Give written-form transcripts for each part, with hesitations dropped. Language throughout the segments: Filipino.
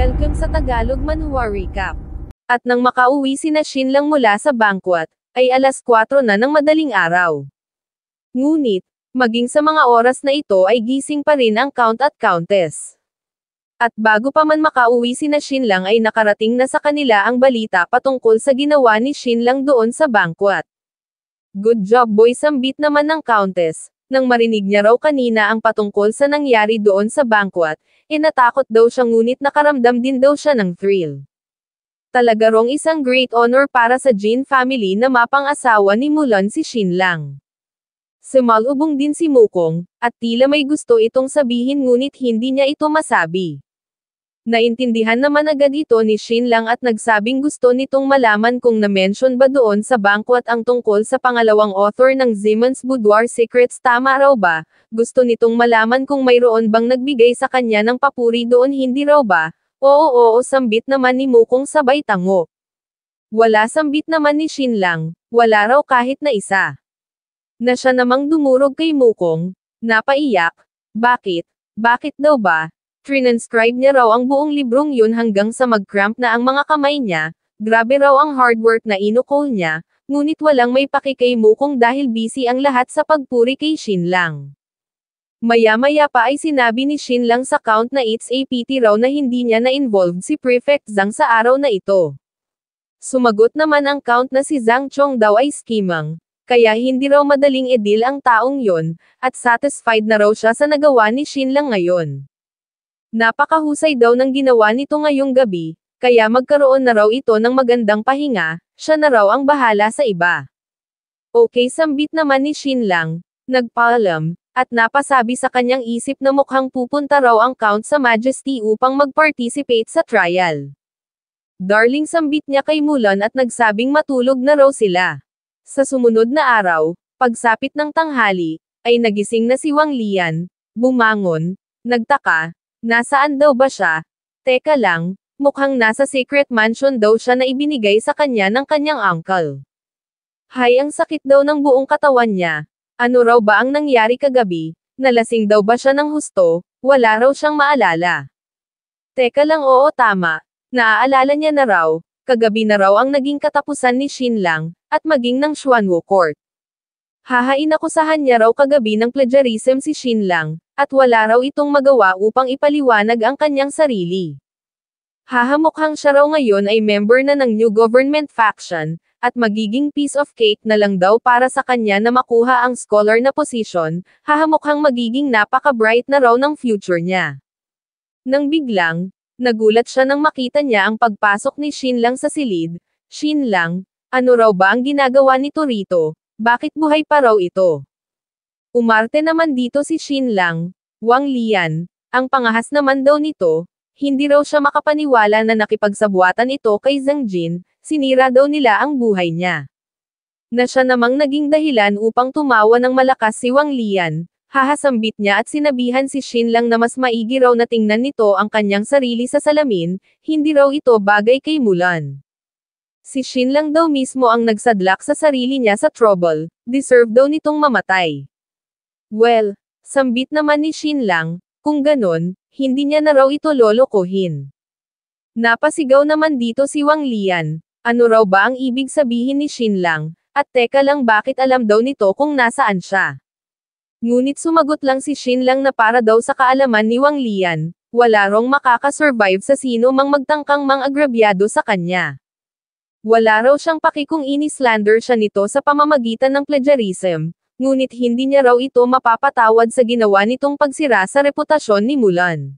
Welcome sa Tagalog Manhwa Recap. At nang makauwi sina Shinlang mula sa banquet, ay alas 4 na ng madaling araw. Ngunit, maging sa mga oras na ito ay gising pa rin ang Count at Countess. At bago pa man makauwi sina Shinlang ay nakarating na sa kanila ang balita patungkol sa ginawa ni Shinlang doon sa banquet. Good job boy, sambit naman ng Countess. Nang marinig niya raw kanina ang patungkol sa nangyari doon sa banquet, natakot daw siya ngunit nakaramdam din daw siya ng thrill. Talaga rong isang great honor para sa Jin family na mapang-asawa ni Mulan si Shinlang. Sumalubong din si Mukong, at tila may gusto itong sabihin ngunit hindi niya ito masabi. Naintindihan naman agad ito ni Shinlang at nagsabing gusto nitong malaman kung na-mention ba doon sa banquet ang tungkol sa pangalawang author ng Zemon's Boudoir Secrets, tama raw ba? Gusto nitong malaman kung mayroon bang nagbigay sa kanya ng papuri doon, hindi raw ba? Oo, sambit naman ni Mukong sabay tango. Wala, sambit naman ni Shinlang, wala raw kahit na isa. Na siya namang dumurog kay Mukong, napaiyak. Bakit? Bakit daw ba? Transcribe niya raw ang buong librong yun hanggang sa mag-cramp na ang mga kamay niya. Grabe raw ang hard work na inukol niya, ngunit walang may paki kay Mukong dahil busy ang lahat sa pagpuri kay Shinlang. Maya-maya pa ay sinabi ni Shinlang sa Count na it's a pity raw na hindi niya na-involved si Prefect Zhang sa araw na ito. Sumagot naman ang Count na si Zhang Chong daw ay skimang, kaya hindi raw madaling i-deal ang taong yon, at satisfied na raw siya sa nagawa ni Shinlang ngayon. Napakahusay daw ng ginawa nito ngayong gabi, kaya magkaroon na raw ito ng magandang pahinga, siya na raw ang bahala sa iba. Okay, sambit naman ni Shinlang, nagpaalam, at napasabi sa kanyang isip na mukhang pupunta raw ang Count sa Majesty upang mag-participate sa trial. Darling, sambit niya kay Mulan at nagsabing matulog na raw sila. Sa sumunod na araw, pagsapit ng tanghali, ay nagising na si Wang Lian, bumangon, nagtaka. Nasaan daw ba siya? Teka lang, mukhang nasa secret mansion daw siya na ibinigay sa kanya ng kanyang uncle. Hay, ang sakit daw ng buong katawan niya. Ano raw ba ang nangyari kagabi? Nalasing daw ba siya ng husto? Wala raw siyang maalala. Teka lang, oo tama. Naaalala niya na raw, kagabi na raw ang naging katapusan ni Shinlang, at maging ng Xuanwu Court. Inakusahan niya raw kagabi ng plagiarism si Shinlang, at wala raw itong magawa upang ipaliwanag ang kanyang sarili. Mukhang siya raw ngayon ay member na ng new government faction, at magiging piece of cake na lang daw para sa kanya na makuha ang scholar na posisyon, mukhang magiging napaka-bright na raw ng future niya. Nang biglang, nagulat siya nang makita niya ang pagpasok ni Shinlang sa silid. Shinlang, ano raw ba ang ginagawa nito rito? Bakit buhay pa raw ito? Umarte naman dito si Shinlang, Wang Lian, ang pangahas naman daw nito, hindi raw siya makapaniwala na nakipagsabuatan ito kay Zhang Jin, sinira daw nila ang buhay niya. Na siya namang naging dahilan upang tumawa ng malakas si Wang Lian, hahasambit niya at sinabihan si Shinlang na mas maigi raw na tingnan nito ang kanyang sarili sa salamin, hindi raw ito bagay kay Mulan. Si Shinlang daw mismo ang nagsadlak sa sarili niya sa trouble, deserve daw nitong mamatay. Well, sambit naman ni Shinlang, kung ganon, hindi niya na raw ito lolokohin. Napasigaw naman dito si Wang Lian, ano raw ba ang ibig sabihin ni Shinlang, at teka lang, bakit alam daw nito kung nasaan siya? Ngunit sumagot lang si Shinlang na para daw sa kaalaman ni Wang Lian, wala rong makakasurvive sa sino mang magtangkang mang-agrabyado sa kanya. Wala raw siyang paki kung ini-slander siya nito sa pamamagitan ng plagiarism, ngunit hindi niya raw ito mapapatawad sa ginawa nitong pagsira sa reputasyon ni Mulan.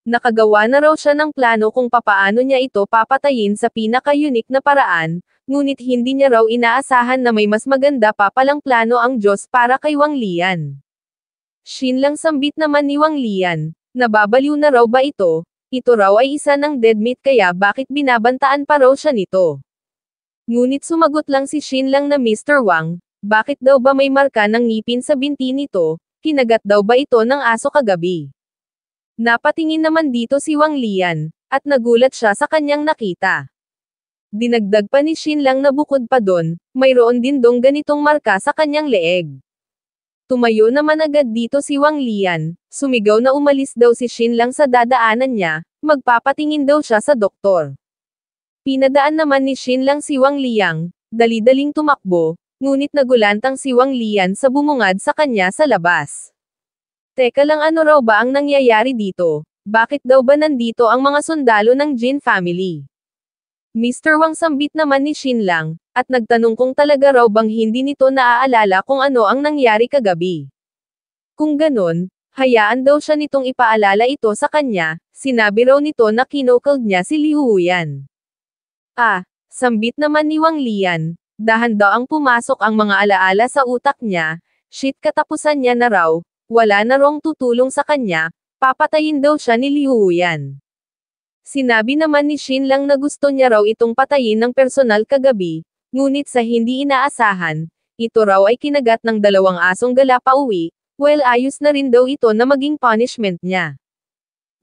Nakagawa na raw siya ng plano kung papaano niya ito papatayin sa pinaka-unique na paraan, ngunit hindi niya raw inaasahan na may mas maganda pa palang plano ang Diyos para kay Wang Lian. Shinlang, sambit naman ni Wang Lian, nababaliw na raw ba ito? Ito raw ay isa ng dead meat kaya bakit binabantaan pa raw siya nito? Ngunit sumagot lang si Shinlang na Mr. Wang, bakit daw ba may marka ng ngipin sa binti nito, kinagat daw ba ito ng aso kagabi? Napatingin naman dito si Wang Lian, at nagulat siya sa kanyang nakita. Dinagdag pa ni Shinlang na bukod pa doon, mayroon din dong ganitong marka sa kanyang leeg. Tumayo naman agad dito si Wang Lian, sumigaw na umalis daw si Shinlang sa dadaanan niya, magpapatingin daw siya sa doktor. Pinadaan naman ni Shin Lang si Wang Liang, dali-daling tumakbo, ngunit nagulantang si Wang Lian sa bumungad sa kanya sa labas. Teka lang, ano raw ba ang nangyayari dito? Bakit daw ba nandito ang mga sundalo ng Jin family? Mr. Wang sambit naman ni Shin Lang, at nagtanong kung talaga raw bang hindi nito naaalala kung ano ang nangyari kagabi. Kung ganon, hayaan daw siya nitong ipaalala ito sa kanya, sinabi raw nito na kinokold niya si Liu Huyan. Sambit naman ni Wang Lian, dahan daw ang pumasok ang mga alaala sa utak niya, shit, katapusan niya na raw, wala na rong tutulong sa kanya, papatayin daw siya ni Liu Huyan. Sinabi naman ni Shin Lang na gusto niya raw itong patayin ng personal kagabi, ngunit sa hindi inaasahan, ito raw ay kinagat ng 2 asong gala pauwi, well, ayos na rin daw ito na maging punishment niya.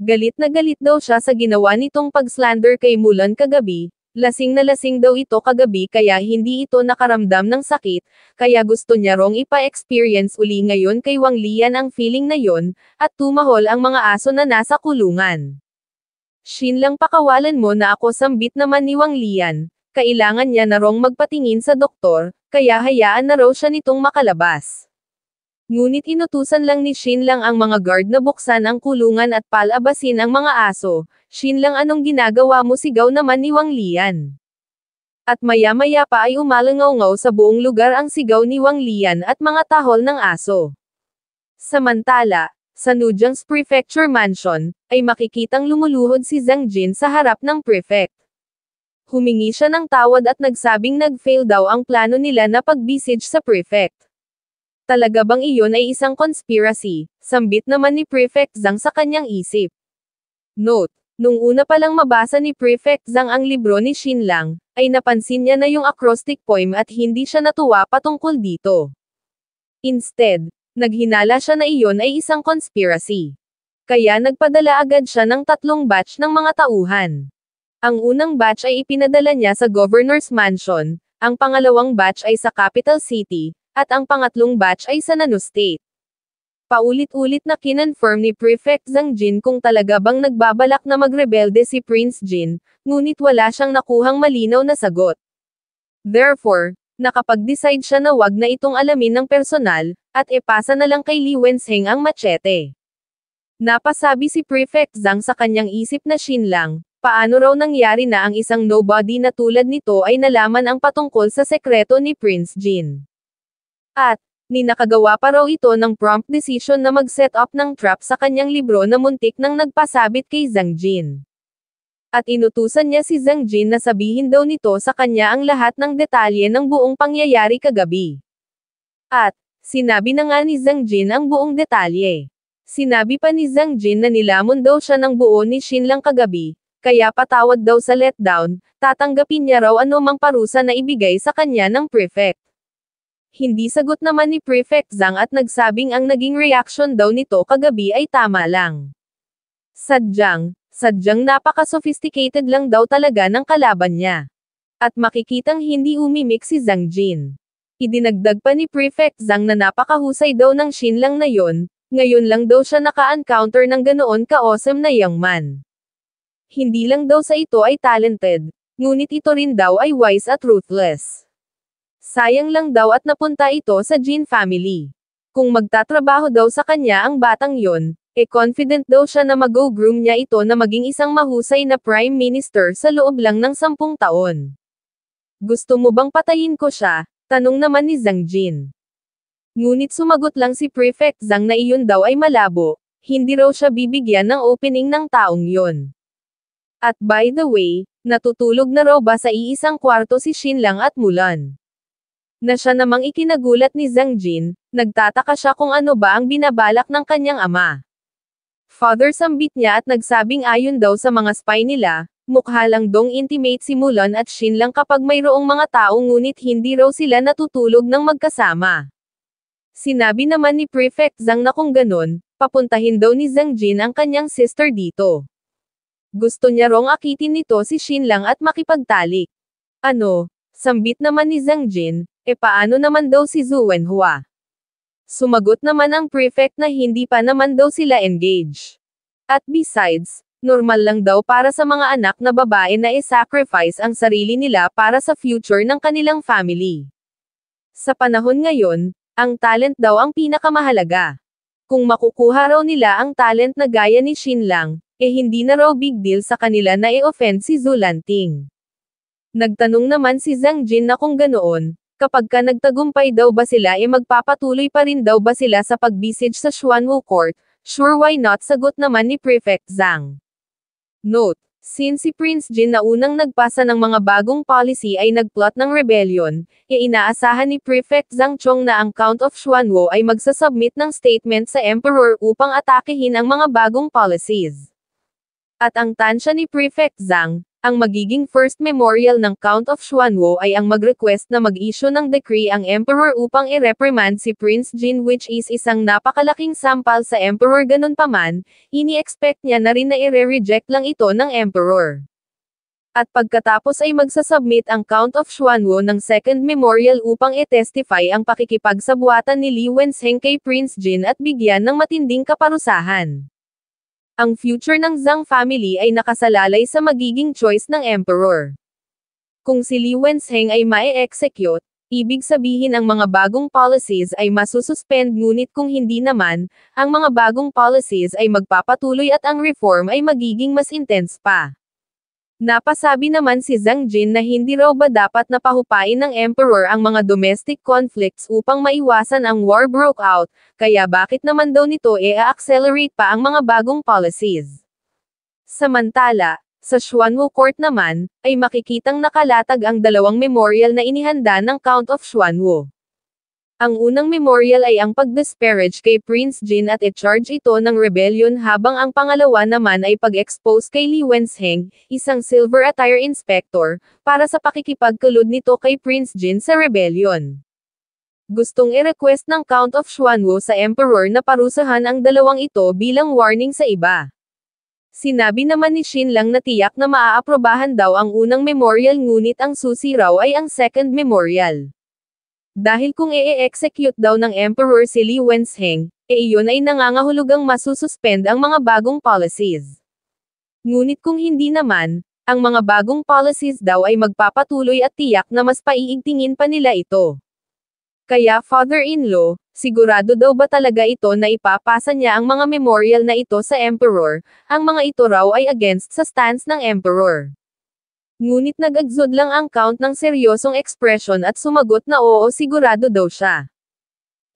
Galit na galit daw siya sa ginawa nitong pag-slander kay Mulan kagabi, lasing na lasing daw ito kagabi kaya hindi ito nakaramdam ng sakit, kaya gusto niya rong ipa-experience uli ngayon kay Wang Lian ang feeling na yon, at tumahol ang mga aso na nasa kulungan. Shin Lang, pakawalan mo na ako, sambit naman ni Wang Lian, kailangan niya na rong magpatingin sa doktor, kaya hayaan na raw siya nitong makalabas. Ngunit inutusan lang ni Shin Lang ang mga guard na buksan ang kulungan at palabasin ang mga aso. Shin Lang, anong ginagawa mo, sigaw naman ni Wang Lian. At maya-maya pa ay umalangaw-ngaw sa buong lugar ang sigaw ni Wang Lian at mga tahol ng aso. Samantala, sa Nujiang's Prefecture Mansion, ay makikitang lumuluhod si Zhang Jin sa harap ng prefect. Humingi siya ng tawad at nagsabing nag-fail daw ang plano nila na pag-besiege sa prefect. Talaga bang iyon ay isang conspiracy? Sambit naman ni Prefect Zhang sa kanyang isip. Note: nung una pa lang mabasa ni Prefect Zhang ang libro ni Shin Lang, ay napansin niya na yung acrostic poem at hindi siya natuwa patungkol dito. Instead, naghinala siya na iyon ay isang conspiracy. Kaya nagpadala agad siya ng 3 batch ng mga tauhan. Ang unang batch ay ipinadala niya sa Governor's Mansion, ang pangalawang batch ay sa Capital City, at ang pangatlong batch ay sa Nano State. Paulit-ulit na kinonfirm ni Prefect Zhang Jin kung talaga bang nagbabalak na magrebelde si Prince Jin, ngunit wala siyang nakuhang malinaw na sagot. Therefore, nakapag-decide siya na wag na itong alamin ng personal, at ipasa na lang kay Li Wenzheng ang machete. Napasabi si Prefect Zhang sa kanyang isip na Shin Lang, paano raw nangyari na ang isang nobody na tulad nito ay nalaman ang patungkol sa sekreto ni Prince Jin. At, nakagawa pa raw ito ng prompt decision na mag-set up ng trap sa kanyang libro na muntik nang nagpasabit kay Zhang Jin. At inutusan niya si Zhang Jin na sabihin daw nito sa kanya ang lahat ng detalye ng buong pangyayari kagabi. At, sinabi na nga ni Zhang Jin ang buong detalye. Sinabi pa ni Zhang Jin na nilamon daw siya ng buo ni Shin Lang kagabi, kaya patawad daw sa letdown, tatanggapin niya raw anumang parusa na ibigay sa kanya ng prefect. Hindi sagot naman ni Prefect Zhang at nagsabing ang naging reaction daw nito kagabi ay tama lang. Sadyang napaka-sophisticated lang daw talaga ng kalaban niya. At makikitang hindi umimik si Zhang Jin. Idinagdag pa ni Prefect Zhang na napakahusay daw ng Shin Lang na yon, ngayon lang daw siya naka-encounter ng ganoon ka-awesome na young man. Hindi lang daw sa ito ay talented, ngunit ito rin daw ay wise at ruthless. Sayang lang daw at napunta ito sa Jin family. Kung magtatrabaho daw sa kanya ang batang yon, confident daw siya na mag-groom niya ito na maging isang mahusay na Prime Minister sa loob lang ng 10 taon. Gusto mo bang patayin ko siya? Tanong naman ni Zhang Jin. Ngunit sumagot lang si Prefect Zhang na iyon daw ay malabo, hindi raw siya bibigyan ng opening ng taong yon. At by the way, natutulog na raw ba sa iisang kwarto si Shin Lang at Mulan? Na siya namang ikinagulat ni Zhang Jin, nagtataka siya kung ano ba ang binabalak ng kanyang ama. Father sambit niya at nagsabing ayon daw sa mga spy nila, mukha lang dong intimate si Mulan at Shin Lang kapag mayroong mga tao ngunit hindi raw sila natutulog ng magkasama. Sinabi naman ni Prefect Zhang na kung ganon, papuntahin daw ni Zhang Jin ang kanyang sister dito. Gusto niya rong akitin nito si Shin Lang at makipagtalik. Ano? Sambit naman ni Zhang Jin, paano naman daw si Zhu Wenhua? Sumagot naman ang prefect na hindi pa naman daw sila engaged. At besides, Normal lang daw para sa mga anak na babae na i-sacrifice ang sarili nila para sa future ng kanilang family. Sa panahon ngayon, ang talent daw ang pinakamahalaga. Kung makukuha raw nila ang talent na gaya ni Shin lang, hindi na raw big deal sa kanila na i-offend si Zulanting. Nagtanong naman si Zhang Jin na kung ganoon, kapag ka nagtagumpay daw ba sila magpapatuloy pa rin daw ba sila sa pagbisige sa Xuanwu Court, sure why not sagot naman ni Prefect Zhang. Note: since si Prince Jin na unang nagpasa ng mga bagong policy ay nagplot ng rebellion, inaasahan ni Prefect Zhang Chong na ang Count of Xuanwu ay magsasubmit ng statement sa Emperor upang atakehin ang mga bagong policies. At ang tansya ni Prefect Zhang, ang magiging first memorial ng Count of Xuanwu ay ang mag-request na mag-issue ng decree ang Emperor upang i-reprimand si Prince Jin, which is isang napakalaking sampal sa Emperor. Ganun pa man, ini-expect niya na rin na i-reject lang ito ng Emperor. At pagkatapos ay magsasubmit ang Count of Xuanwu ng second memorial upang i-testify ang pakikipagsabuatan ni Li Wenzheng kay Prince Jin at bigyan ng matinding kaparusahan. Ang future ng Zhang family ay nakasalalay sa magiging choice ng Emperor. Kung si Li Wenzheng ay ma-execute, ibig sabihin ang mga bagong policies ay masususpend, ngunit kung hindi naman, ang mga bagong policies ay magpapatuloy at ang reform ay magiging mas intense pa. Napasabi naman si Zhang Jin na hindi raw ba dapat na pahupain ng Emperor ang mga domestic conflicts upang maiwasan ang war broke out, kaya bakit naman daw nito accelerate pa ang mga bagong policies. Samantala, sa Xuanwu Court naman, ay makikitang nakalatag ang dalawang memorial na inihanda ng Count of Xuanwu. Ang unang memorial ay ang pag-disparage kay Prince Jin at i-charge ito ng rebellion, habang ang pangalawa naman ay pag-expose kay Li Wenzheng, isang silver attire inspector, para sa pakikipagkulod nito kay Prince Jin sa rebellion. Gustong i-request ng Count of Xuanwu sa Emperor na parusahan ang dalawang ito bilang warning sa iba. Sinabi naman ni Shin lang na tiyak na maaaprobahan daw ang unang memorial, ngunit ang susi raw ay ang second memorial. Dahil kung i-execute daw ng Emperor si Li Wenzheng, iyon ay nangangahulugang masususpend ang mga bagong policies. Ngunit kung hindi naman, ang mga bagong policies daw ay magpapatuloy at tiyak na mas paiigtingin pa nila ito. Kaya father-in-law, sigurado daw ba talaga ito na ipapasa niya ang mga memorial na ito sa Emperor? Ang mga ito raw ay against sa stance ng Emperor. Ngunit nag-exude lang ang Count ng seryosong ekspresyon at sumagot na oo, sigurado daw siya.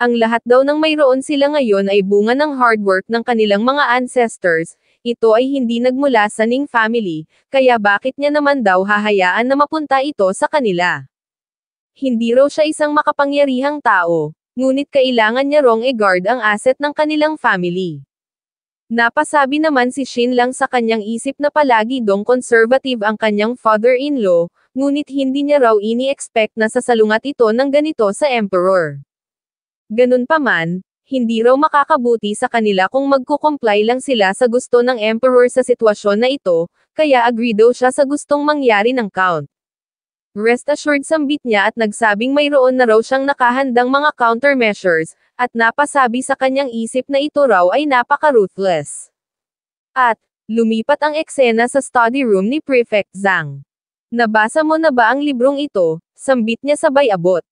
Ang lahat daw ng mayroon sila ngayon ay bunga ng hard work ng kanilang mga ancestors, ito ay hindi nagmula sa Ning family, kaya bakit niya naman daw hahayaan na mapunta ito sa kanila? Hindi raw siya isang makapangyarihang tao, ngunit kailangan niya rong i-guard ang asset ng kanilang family. Napasabi naman si Shin lang sa kanyang isip na palagi dong conservative ang kanyang father-in-law, ngunit hindi niya raw ini-expect na sasalungat ito ng ganito sa Emperor. Ganun pa man, hindi raw makakabuti sa kanila kung magkukomply lang sila sa gusto ng Emperor sa sitwasyon na ito, kaya agree daw siya sa gustong mangyari ng Count. Rest assured, sambit niya at nagsabing mayroon na raw siyang nakahandang mga countermeasures, at napasabi sa kanyang isip na ito raw ay napaka-ruthless. At, lumipat ang eksena sa study room ni Prefect Zhang. Nabasa mo na ba ang librong ito? Sambit niya sabay abot.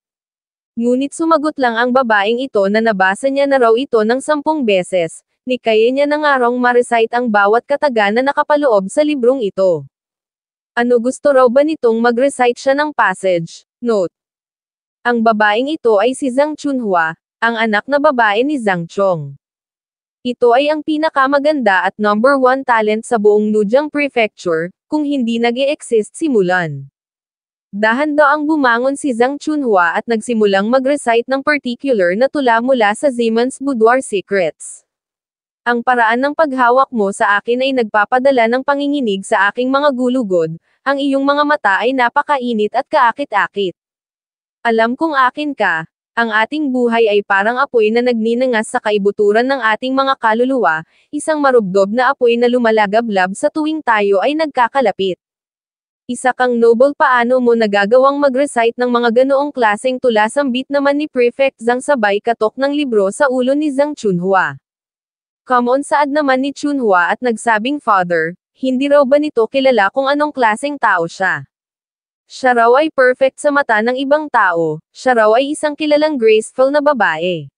Ngunit sumagot lang ang babaeng ito na nabasa niya na raw ito ng 10 beses, ni kaya niya na nga raw ma-recite ang bawat kataga na nakapaloob sa librong ito. Ano, gusto raw ba nitong mag-recite siya ng passage? Note: ang babaeng ito ay si Zhang Chunhua, ang anak na babae ni Zhang Chong. Ito ay ang pinakamaganda at number 1 talent sa buong Lujiang Prefecture, kung hindi nag-e-exist si Mulan. Dahan daw ang bumangon si Zhang Chunhua at nagsimulang mag-recite ng particular na tula mula sa Zeman's Boudoir Secrets. Ang paraan ng paghawak mo sa akin ay nagpapadala ng panginginig sa aking mga gulugod, ang iyong mga mata ay napakainit at kaakit-akit. Alam kong akin ka, ang ating buhay ay parang apoy na nagninangas sa kaibuturan ng ating mga kaluluwa, isang marubdob na apoy na lumalagablab sa tuwing tayo ay nagkakalapit. Isa kang noble, paano mo nagagawang mag-recite ng mga ganoong klaseng tula? Sambit naman ni Prefect Zhang sabay katok ng libro sa ulo ni Zhang Chunhua. Come on, saad naman ni Chunhua at nagsabing, Father, hindi raw ba nito kilala kung anong klaseng tao siya? Siya raw ay perfect sa mata ng ibang tao, siya raw ay isang kilalang graceful na babae.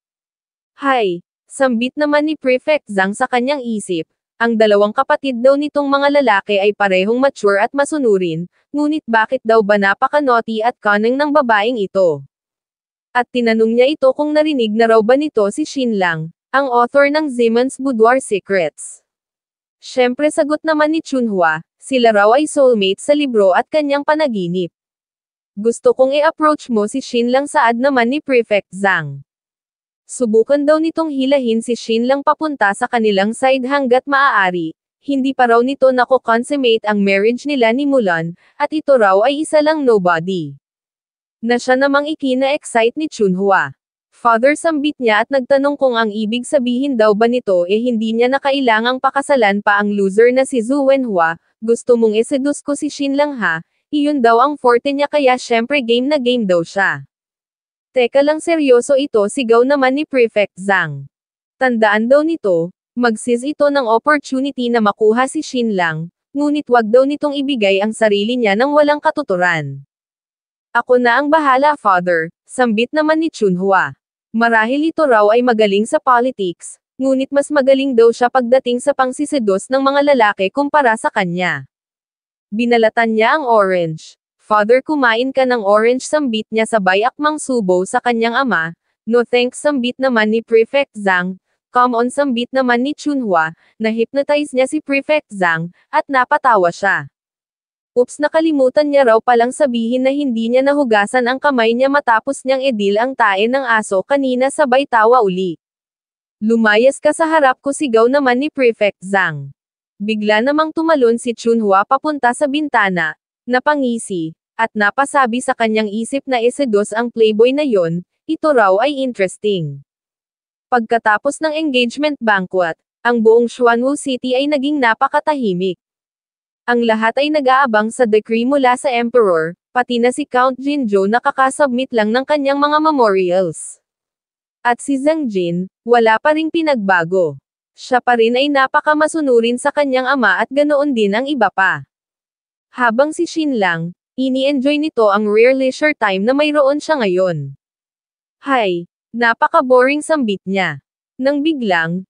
Hay, sambit naman ni Prefect Zhang sa kanyang isip, ang dalawang kapatid daw nitong mga lalaki ay parehong mature at masunurin, ngunit bakit daw ba napaka-naughty at cunning ng babaeng ito? At tinanong niya ito kung narinig na raw ba nito si Xin Lang, ang author ng Zemon's Boudoir Secrets. Siyempre sagot naman ni Chunhua, sila raw ay soulmate sa libro at kanyang panaginip. Gusto kong i-approach mo si Xin Lang, saad naman ni Prefect Zhang. Subukan daw nitong hilahin si Xin Lang papunta sa kanilang side hanggat maaari, hindi pa raw nito nako-consummate ang marriage nila ni Mulan, at ito raw ay isa lang nobody. Na siya namang ikina-excite ni Chunhua. Father sambit niya at nagtanong kung ang ibig sabihin daw ba nito hindi niya na kailangang pakasalan pa ang loser na si Zhu Wenhua, gusto mong iseduce ko si Xin Lang ha, iyon daw ang forte niya kaya syempre game na game daw siya. Teka lang, seryoso ito, sigaw naman ni Prefect Zhang. Tandaan daw nito, mag-seize ito ng opportunity na makuha si Xin Lang, ngunit wag daw nitong ibigay ang sarili niya ng walang katuturan. Ako na ang bahala, Father, sambit naman ni Chunhua. Marahil ito raw ay magaling sa politics, ngunit mas magaling daw siya pagdating sa pangsisedos ng mga lalaki kumpara sa kanya. Binalatan niya ang orange. Father, kumain ka ng orange, sambit niya sabay akmang subo sa kanyang ama. No thanks, sambit naman ni Prefect Zhang. Come on, sambit naman ni Chunhua. Na-hypnotize niya si Prefect Zhang, at napatawa siya. Oops, nakalimutan niya raw palang sabihin na hindi niya nahugasan ang kamay niya matapos niyang edil ang tae ng aso kanina, sabay tawa uli. Lumayas ka sa harap ko, sigaw naman ni Prefect Zhang. Bigla namang tumalon si Chunhua papunta sa bintana, napangisi, at napasabi sa kanyang isip na isedos ang playboy na yon, ito raw ay interesting. Pagkatapos ng engagement banquet, ang buong Xuanwu City ay naging napakatahimik. Ang lahat ay nag-aabang sa decree mula sa Emperor, pati na si Count Jinzhou na kakasubmit lang ng kanyang mga memorials. At si Zhang Jin, wala pa ring pinagbago. Siya pa rin ay napakamasunurin sa kanyang ama at ganoon din ang iba pa. Habang si Xin Lang, ini-enjoy nito ang rare leisure time na mayroon siya ngayon. Hay, napaka-boring, sambit niya. Nang biglang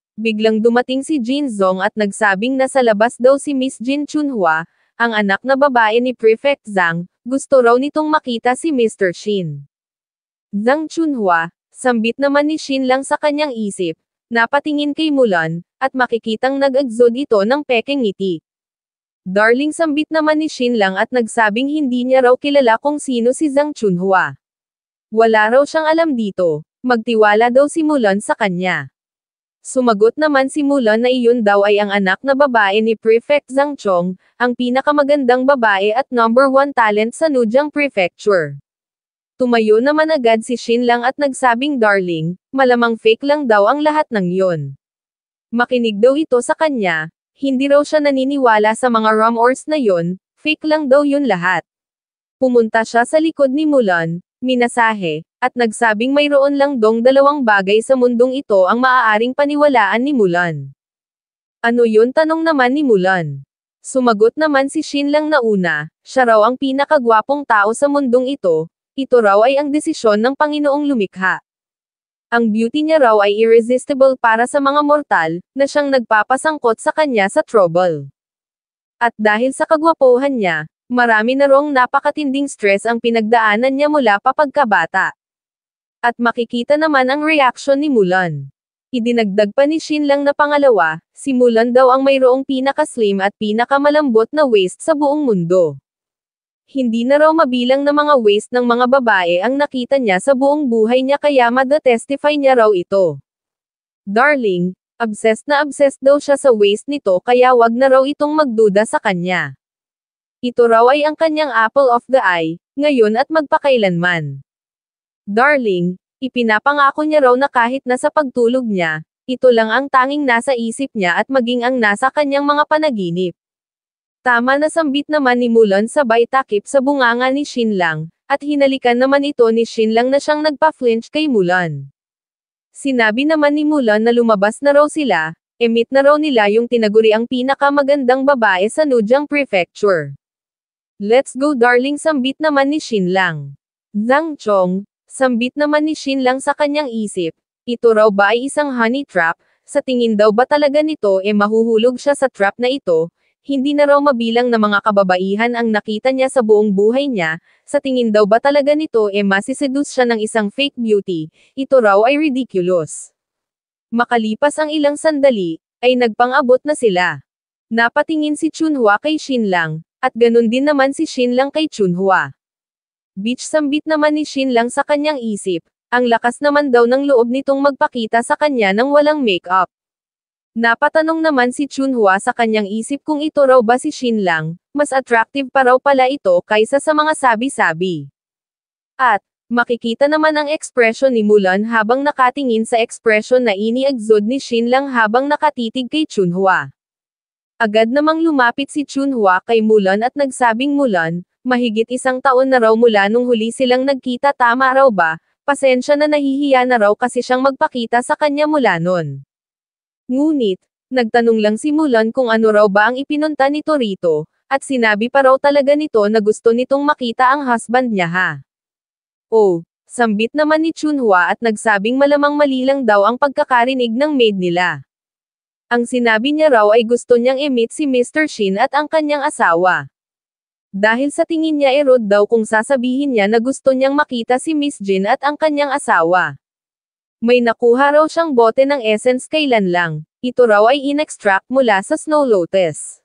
dumating si Jin Zong at nagsabing nasa labas daw si Miss Jin Chunhua, ang anak na babae ni Prefect Zhang, gusto raw nitong makita si Mr. Xin. Zhang Chunhua, sambit naman ni Xin Lang sa kanyang isip, napatingin kay Mulan, at makikitang nag-exude ito ng pekeng ngiti. Darling, sambit naman ni Xin Lang at nagsabing hindi niya raw kilala kung sino si Zhang Chunhua. Wala raw siyang alam dito, magtiwala daw si Mulan sa kanya. Sumagot naman si Mulan na iyon daw ay ang anak na babae ni Prefect Zhang Chong, ang pinakamagandang babae at number 1 talent sa Nujiang Prefecture. Tumayo naman agad si Xin Lang at nagsabing darling, malamang fake lang daw ang lahat ng yon. Makinig daw ito sa kanya. Hindi raw siya naniniwala sa mga rumors na yon, fake lang daw yun lahat. Pumunta siya sa likod ni Mulan, minasahe, at nagsabing mayroon lang dong dalawang bagay sa mundong ito ang maaaring paniwalaan ni Mulan. Ano yun, tanong naman ni Mulan. Sumagot naman si Xin Lang na una, siya raw ang pinakagwapong tao sa mundong ito raw ay ang desisyon ng Panginoong lumikha. Ang beauty niya raw ay irresistible para sa mga mortal, na siyang nagpapasangkot sa kanya sa trouble. At dahil sa kagwapuhan niya, marami na rong napakatinding stress ang pinagdaanan niya mula pa pagkabata. At makikita naman ang reaksyon ni Mulan. Idinagdag pa ni Xin Lang na pangalawa, si Mulan daw ang mayroong pinaka-slim at pinakamalambot na waist sa buong mundo. Hindi na raw mabilang na mga waist ng mga babae ang nakita niya sa buong buhay niya kaya mada-testify niya raw ito. Darling, obsessed na obsessed daw siya sa waist nito kaya wag na raw itong magduda sa kanya. Ito raw ay ang kanyang apple of the eye, ngayon at magpakailanman. Darling, ipinapangako niya raw na kahit nasa pagtulog niya, ito lang ang tanging nasa isip niya at maging ang nasa kanyang mga panaginip. Tama na, sambit naman ni Mulan sabay takip sa bunganga ni Xin Lang, at hinalikan naman ito ni Xin Lang na siyang nagpa-flinch kay Mulan. Sinabi naman ni Mulan na lumabas na raw sila, Emit na raw nila yung tinaguriang pinakamagandang babae sa Nujang Prefecture. Let's go darling, sambit naman ni Xinlang. Zhang Chong, sambit naman ni Xinlang sa kanyang isip. Ito raw ba ay isang honey trap? Sa tingin daw ba talaga nito mahuhulog siya sa trap na ito? Hindi na raw mabilang na mga kababaihan ang nakita niya sa buong buhay niya. Sa tingin daw ba talaga nito masiseduce siya ng isang fake beauty? Ito raw ay ridiculous. Makalipas ang ilang sandali, ay nagpang-abot na sila. Napatingin si Chunhua kay Xinlang, at ganun din naman si Xinlang kay Chunhua. Bitch, sambit naman ni Xinlang sa kanyang isip, ang lakas naman daw ng loob nitong magpakita sa kanya ng walang make-up. Napatanong naman si Chunhua sa kanyang isip kung ito raw ba si Xinlang, mas attractive pa raw pala ito kaysa sa mga sabi-sabi. At, makikita naman ang ekspresyon ni Mulan habang nakatingin sa ekspresyon na ini-exude ni Xinlang habang nakatitig kay Chunhua. Agad namang lumapit si Chunhua kay Mulan at nagsabing, Mulan, mahigit 1 taon na raw mula nung huli silang nagkita, tama raw ba? Pasensya na, nahihiya na raw kasi siyang magpakita sa kanya mula nun. Ngunit, nagtanong lang si Mulan kung ano raw ba ang ipinunta nito rito, at sinabi pa raw talaga nito na gusto nitong makita ang husband niya ha. Oh, sambit naman ni Chunhua at nagsabing malamang mali lang daw ang pagkakarinig ng maid nila. Ang sinabi niya raw ay gusto niyang i-meet si Mr. Shin at ang kanyang asawa. Dahil sa tingin niya rude daw kung sasabihin niya na gusto niyang makita si Miss Jin at ang kanyang asawa. May nakuha raw siyang bote ng essence kailan lang, ito raw ay in-extract mula sa Snow Lotus.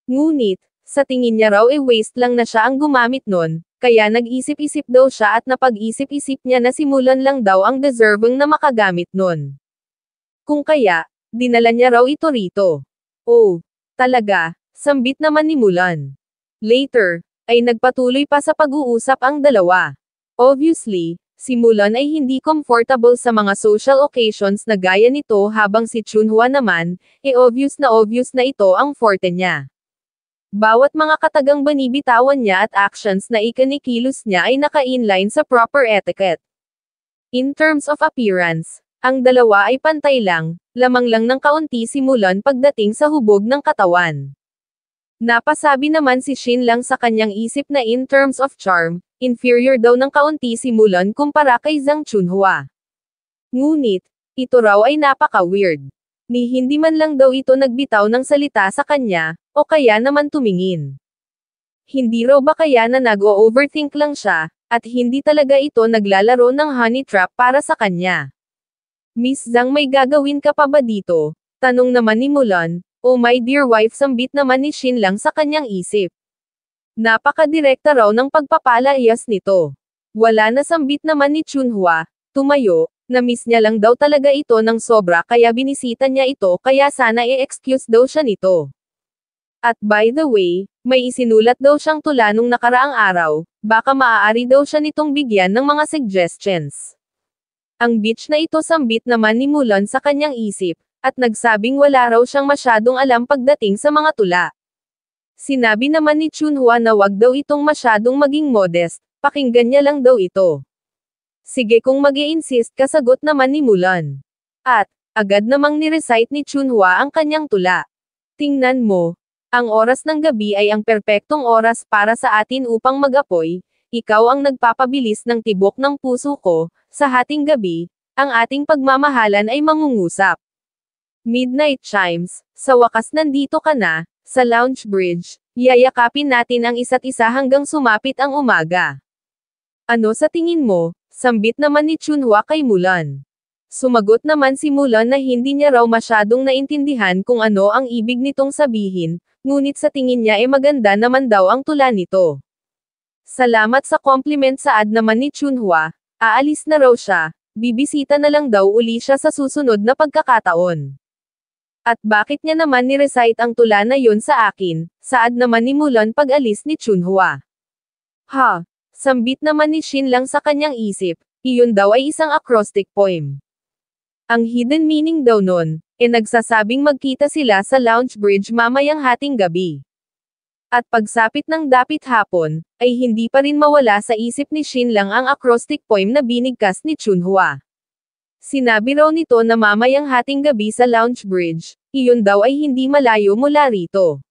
Ngunit, sa tingin niya raw waste lang na siya ang gumamit nun, kaya nag-isip-isip daw siya at napag-isip-isip niya na si Mulan lang daw ang deserving na makagamit nun. Kung kaya, dinala niya raw ito rito. Oh, talaga, sambit naman ni Mulan. Later, ay nagpatuloy pa sa pag-uusap ang dalawa. Obviously, si Mulan ay hindi comfortable sa mga social occasions na gaya nito habang si Chunhua naman, obvious na ito ang forte niya. Bawat mga katagang banibitawan niya at actions na ikinikilos niya ay naka-inline sa proper etiquette. In terms of appearance, ang dalawa ay pantay lang, lamang lang ng kaunti si Mulan pagdating sa hubog ng katawan. Napasabi naman si Xinlang sa kanyang isip na in terms of charm, inferior daw ng kaunti si Mulan kumpara kay Zhang Chunhua. Ngunit, ito raw ay napaka-weird. Ni hindi man lang daw ito nagbitaw ng salita sa kanya, o kaya naman tumingin. Hindi raw ba kaya na nag-o-overthink lang siya, at hindi talaga ito naglalaro ng honey trap para sa kanya. Miss Zhang, may gagawin ka pa ba dito? Tanong naman ni Mulan. Oh my dear wife, sambit naman ni Xinlang sa kanyang isip. Napakadirekta raw ng pagpapalayas nito. Wala na, sambit naman ni Chunhua. Tumayo, na-miss niya lang daw talaga ito ng sobra kaya binisita niya ito kaya sana i-excuse daw siya nito. At by the way, may isinulat daw siyang tula nung nakaraang araw, baka maaari daw siya nitong bigyan ng mga suggestions. Ang bitch na ito, sambit naman ni Mulan sa kanyang isip, at nagsabing wala raw siyang masyadong alam pagdating sa mga tula. Sinabi naman ni Chunhua na wag daw itong masyadong maging modest, pakinggan niya lang daw ito. Sige, kung mag-i-insist ka, sagot naman ni Mulan. At, agad namang ni-recite ni Chunhua ang kanyang tula. Tingnan mo, ang oras ng gabi ay ang perpektong oras para sa atin upang mag-apoy, ikaw ang nagpapabilis ng tibok ng puso ko, sa hating gabi, ang ating pagmamahalan ay mangungusap. Midnight chimes, sa wakas nandito ka na, sa lounge bridge, yayakapin natin ang isa't isa hanggang sumapit ang umaga. Ano sa tingin mo? Sambit naman ni Chunhua kay Mulan. Sumagot naman si Mulan na hindi niya raw masyadong naintindihan kung ano ang ibig nitong sabihin, ngunit sa tingin niya maganda naman daw ang tula nito. Salamat sa compliment, saad naman ni Chunhua, aalis na raw siya, bibisita na lang daw uli siya sa susunod na pagkakataon. At bakit niya naman ni-recite ang tula na yun sa akin, saad naman ni Mulan pag-alis ni Chunhua. Ha? Sambit naman ni Xinlang sa kanyang isip, iyon daw ay isang acrostic poem. Ang hidden meaning daw nun, nagsasabing magkita sila sa lounge bridge mamayang hating gabi. At pagsapit ng dapit hapon, ay hindi pa rin mawala sa isip ni Xinlang ang acrostic poem na binigkas ni Chunhua. Sinabi raw nito na mamayang hating gabi sa lounge bridge, Iyon daw ay hindi malayo mula rito.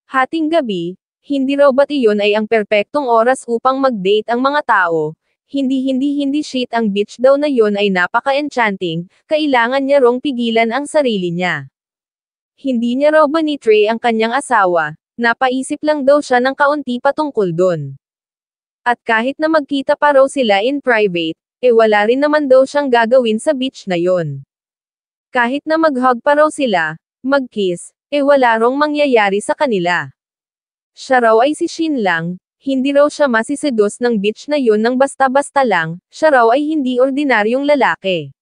Hating gabi, hindi raw ba't iyon ay ang perpektong oras upang mag-date ang mga tao? Hindi shit ang beach daw na yon ay napaka-enchanting, kailangan niya rong pigilan ang sarili niya. Hindi niya raw banitray ang kanyang asawa, napaisip lang daw siya ng kaunti patungkol dun. At kahit na magkita pa raw sila in private, wala rin naman daw siyang gagawin sa beach na yon. Kahit na mag-hug pa raw sila, mag-kiss, wala rong mangyayari sa kanila. Siya raw ay si Shin lang, hindi raw siya masisedos ng beach na yun ng basta-basta lang, siya raw ay hindi ordinaryong lalaki.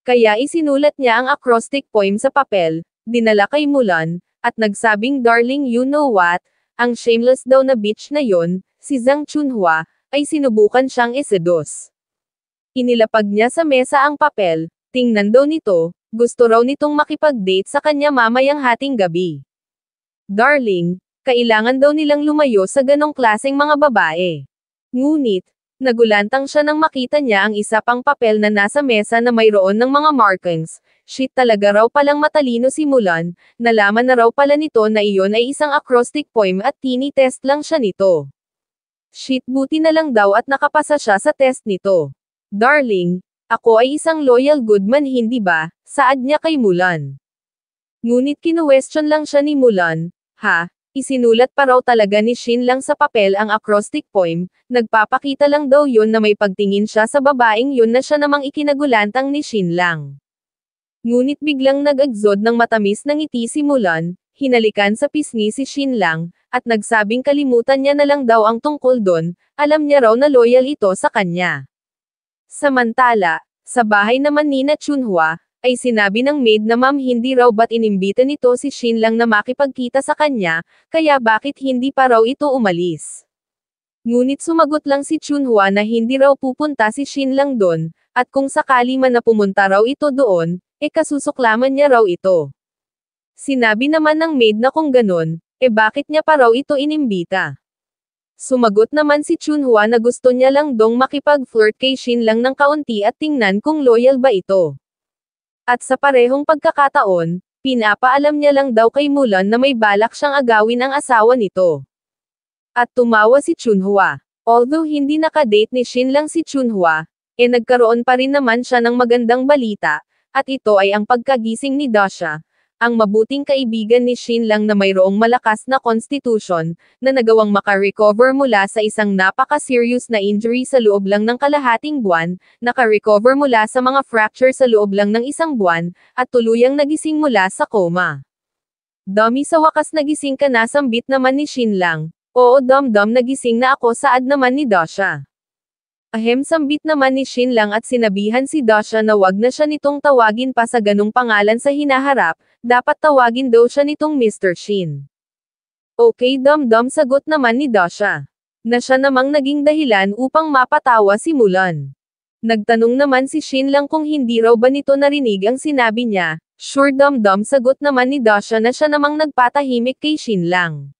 Kaya isinulat niya ang acrostic poem sa papel, dinala kay Mulan, at nagsabing darling you know what, ang shameless daw na beach na yun, si Zhang Chunhua, ay sinubukan siyang isedos. Inilapag niya sa mesa ang papel, tingnan daw nito, gusto raw nitong makipag-date sa kanya mamayang hating gabi. Darling, kailangan daw nilang lumayo sa ganong klaseng mga babae. Ngunit, nagulantang siya nang makita niya ang isa pang papel na nasa mesa na mayroon ng mga markings. Shit, talaga raw palang matalino si Mulan, nalaman na raw pala nito na iyon ay isang acrostic poem at tini-test lang siya nito. Shit, buti na lang daw at nakapasa siya sa test nito. Darling, ako ay isang loyal good man hindi ba, saad niya kay Mulan. Ngunit kinuwestiyon lang siya ni Mulan, isinulat pa raw talaga ni Shin lang sa papel ang acrostic poem, nagpapakita lang daw yun na may pagtingin siya sa babaeng yun na siya namang ikinagulantang ni Shin lang. Ngunit biglang nag-agzod ng matamis na ngiti si Mulan, hinalikan sa pisngi si Shin lang, at nagsabing kalimutan niya na lang daw ang tungkol doon, alam niya raw na loyal ito sa kanya. Samantala, sa bahay naman ni na Chunhua, ay sinabi ng maid na ma'am hindi raw ba't inimbita nito si Shin lang na makipagkita sa kanya, kaya bakit hindi pa raw ito umalis. Ngunit sumagot lang si Chunhua na hindi raw pupunta si Shin lang doon, at kung sakali man na pumunta raw ito doon, kasusuklaman niya raw ito. Sinabi naman ng maid na kung ganon, bakit niya pa raw ito inimbita. Sumagot naman si Chunhua na gusto niya lang dong makipag-flirt kay Shin lang ng kaunti at tingnan kung loyal ba ito. At sa parehong pagkakataon, pinapaalam niya lang daw kay Mulan na may balak siyang agawin ang asawa nito. At tumawa si Chunhua. Although hindi nakadate ni Shin lang si Chunhua, nagkaroon pa rin naman siya ng magandang balita, at ito ay ang pagkagising ni Dasha, ang mabuting kaibigan ni Shin lang na mayroong malakas na constitution, na nagawang makarecover mula sa isang napaka-serious na injury sa loob lang ng kalahating buwan, nakarecover mula sa mga fracture sa loob lang ng isang buwan, at tuluyang nagising mula sa coma. Dummy, sa wakas nagising ka na, sambit naman ni Shin lang. Oo dom-dom, nagising na ako, saad naman ni Dasha. Sambit naman ni Shin lang at sinabihan si Dasha na wag na siya nitong tawagin pa sa ganung pangalan sa hinaharap, dapat tawagin daw siya nitong Mr. Shin. Okay dom-dom, sagot naman ni Dasha. Na siya namang naging dahilan upang mapatawa si Mulan. Nagtanong naman si Shin lang kung hindi raw ba nito narinig ang sinabi niya, sure dom-dom, sagot naman ni Dasha na siya namang nagpatahimik kay Shin lang.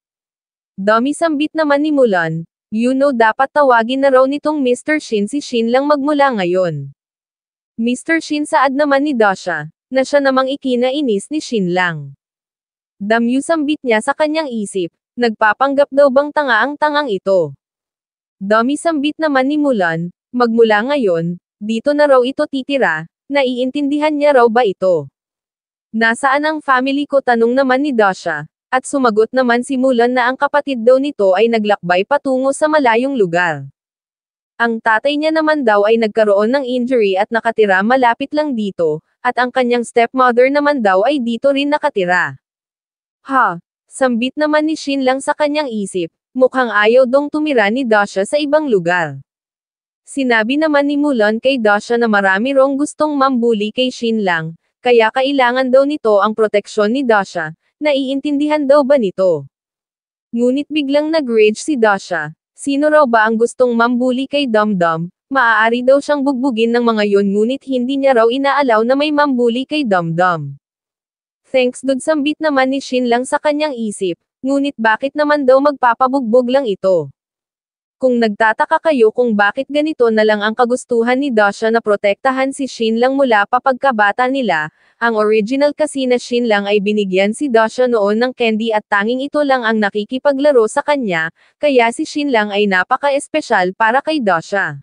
Dummy, sambit naman ni Mulan. You know, dapat tawagin na raw nitong Mr. Shin si Shin lang magmula ngayon. Mr. Shin, saad naman ni Dasha, na siya namang ikinainis ni Shin lang. Damyu, sambit niya sa kanyang isip, nagpapanggap daw bang tanga ang tangang ito. Dummy, sambit naman ni Mulan, magmula ngayon, dito na raw ito titira, naiintindihan niya raw ba ito? Nasaan ang family ko, tanong naman ni Dasha. At sumagot naman si Mulan na ang kapatid daw nito ay naglakbay patungo sa malayong lugar. Ang tatay niya naman daw ay nagkaroon ng injury at nakatira malapit lang dito, at ang kanyang stepmother naman daw ay dito rin nakatira. Sambit naman ni Shin lang sa kanyang isip, mukhang ayaw dong tumira ni Dasha sa ibang lugar. Sinabi naman ni Mulan kay Dasha na marami rong gustong mambuli kay Shin lang, kaya kailangan daw nito ang proteksyon ni Dasha. Naiintindihan daw ba nito? Ngunit biglang nag-rage si Dasha. Sino raw ba ang gustong mambuli kay Dum-Dum? Maaari daw siyang bugbugin ng mga yon, ngunit hindi niya raw inaalaw na may mambuli kay Dum-Dum. Thanks dude, sambit naman ni Shin lang sa kanyang isip. Ngunit bakit naman daw magpapabugbog lang ito? Kung nagtataka kayo kung bakit ganito na lang ang kagustuhan ni Dasha na protektahan si Shinlang mula pa pagkabata nila, ang original kasi na Shinlang ay binigyan si Dasha noon ng candy at tanging ito lang ang nakikipaglaro sa kanya, kaya si Shinlang ay napaka-espesyal para kay Dasha.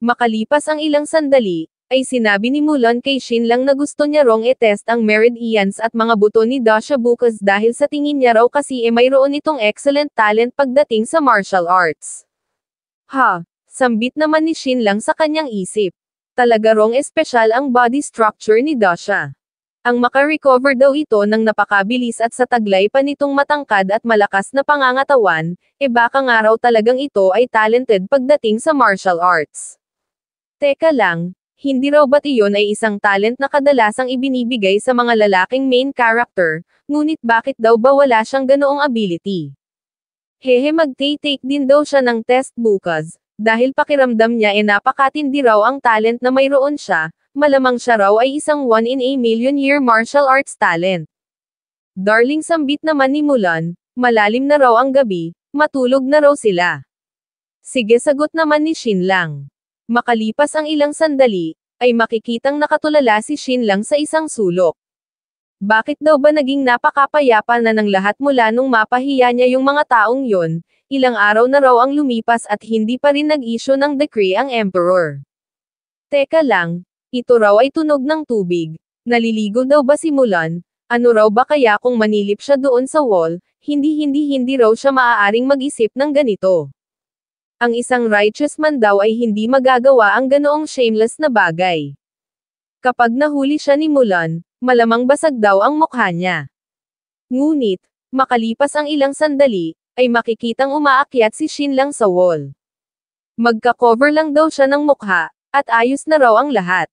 Makalipas ang ilang sandali, ay sinabi ni Mulan kay Shinlang na gusto niya rong i-test ang meridians at mga buto ni Dasha bukas dahil sa tingin niya raw kasi mayroon itong excellent talent pagdating sa martial arts. Sambit naman ni Shinlang sa kanyang isip. Talaga rong espesyal ang body structure ni Dasha. Ang makarecover daw ito ng napakabilis at sa taglay pa nitong matangkad at malakas na pangangatawan, baka nga raw talagang ito ay talented pagdating sa martial arts. Teka lang, hindi raw ba't iyon ay isang talent na kadalasang ibinibigay sa mga lalaking main character, ngunit bakit daw ba wala siyang ganoong ability? Mag-take din daw siya ng test bukas, dahil pakiramdam niya napakatindi raw ang talent na mayroon siya, malamang siya raw ay isang 1 in a million year martial arts talent. Darling sambit naman ni Mulan, malalim na raw ang gabi, matulog na raw sila. Sige sagot naman ni Shinlang. Makalipas ang ilang sandali, ay makikitang nakatulala si Shinlang sa isang sulok. Bakit daw ba naging napakapayapa na ng lahat mula nung mapahiya niya yung mga taong yon, ilang araw na raw ang lumipas at hindi pa rin nag-issue ng decree ang emperor. Teka lang, ito raw ay tunog ng tubig, naliligo daw ba si Mulan, ano raw ba kaya kung manilip siya doon sa wall, hindi raw siya maaaring mag-isip ng ganito. Ang isang righteous man daw ay hindi magagawa ang ganoong shameless na bagay. Kapag nahuli siya ni Mulan, malamang basag daw ang mukha niya. Ngunit, makalipas ang ilang sandali, ay makikitang umaakyat si Shinlang sa wall. Magka-cover lang daw siya ng mukha, at ayos na raw ang lahat.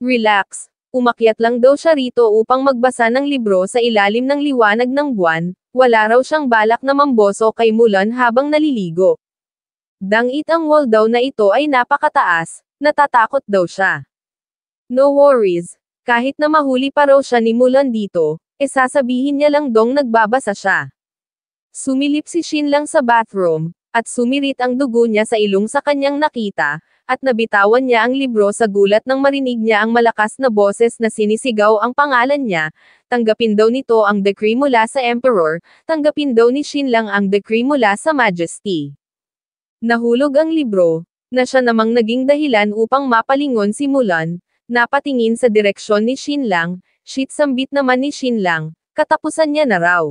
Relax, umakyat lang daw siya rito upang magbasa ng libro sa ilalim ng liwanag ng buwan, wala raw siyang balak na mamboso kay Mulan habang naliligo. Dangit ang wall daw na ito ay napakataas, natatakot daw siya. No worries. Kahit na mahuli pa raw siya ni Mulan dito, sasabihin niya lang dong nagbabasa siya. Sumilip si Shinlang sa bathroom, at sumirit ang dugo niya sa ilong sa kanyang nakita, at nabitawan niya ang libro sa gulat nang marinig niya ang malakas na boses na sinisigaw ang pangalan niya, tanggapin daw nito ang decree mula sa emperor, tanggapin daw ni Shinlang ang decree mula sa majesty. Nahulog ang libro, na siya namang naging dahilan upang mapalingon si Mulan. Napatingin sa direksyon ni Shinlang, shit sambit naman ni Shinlang, katapusan niya na raw.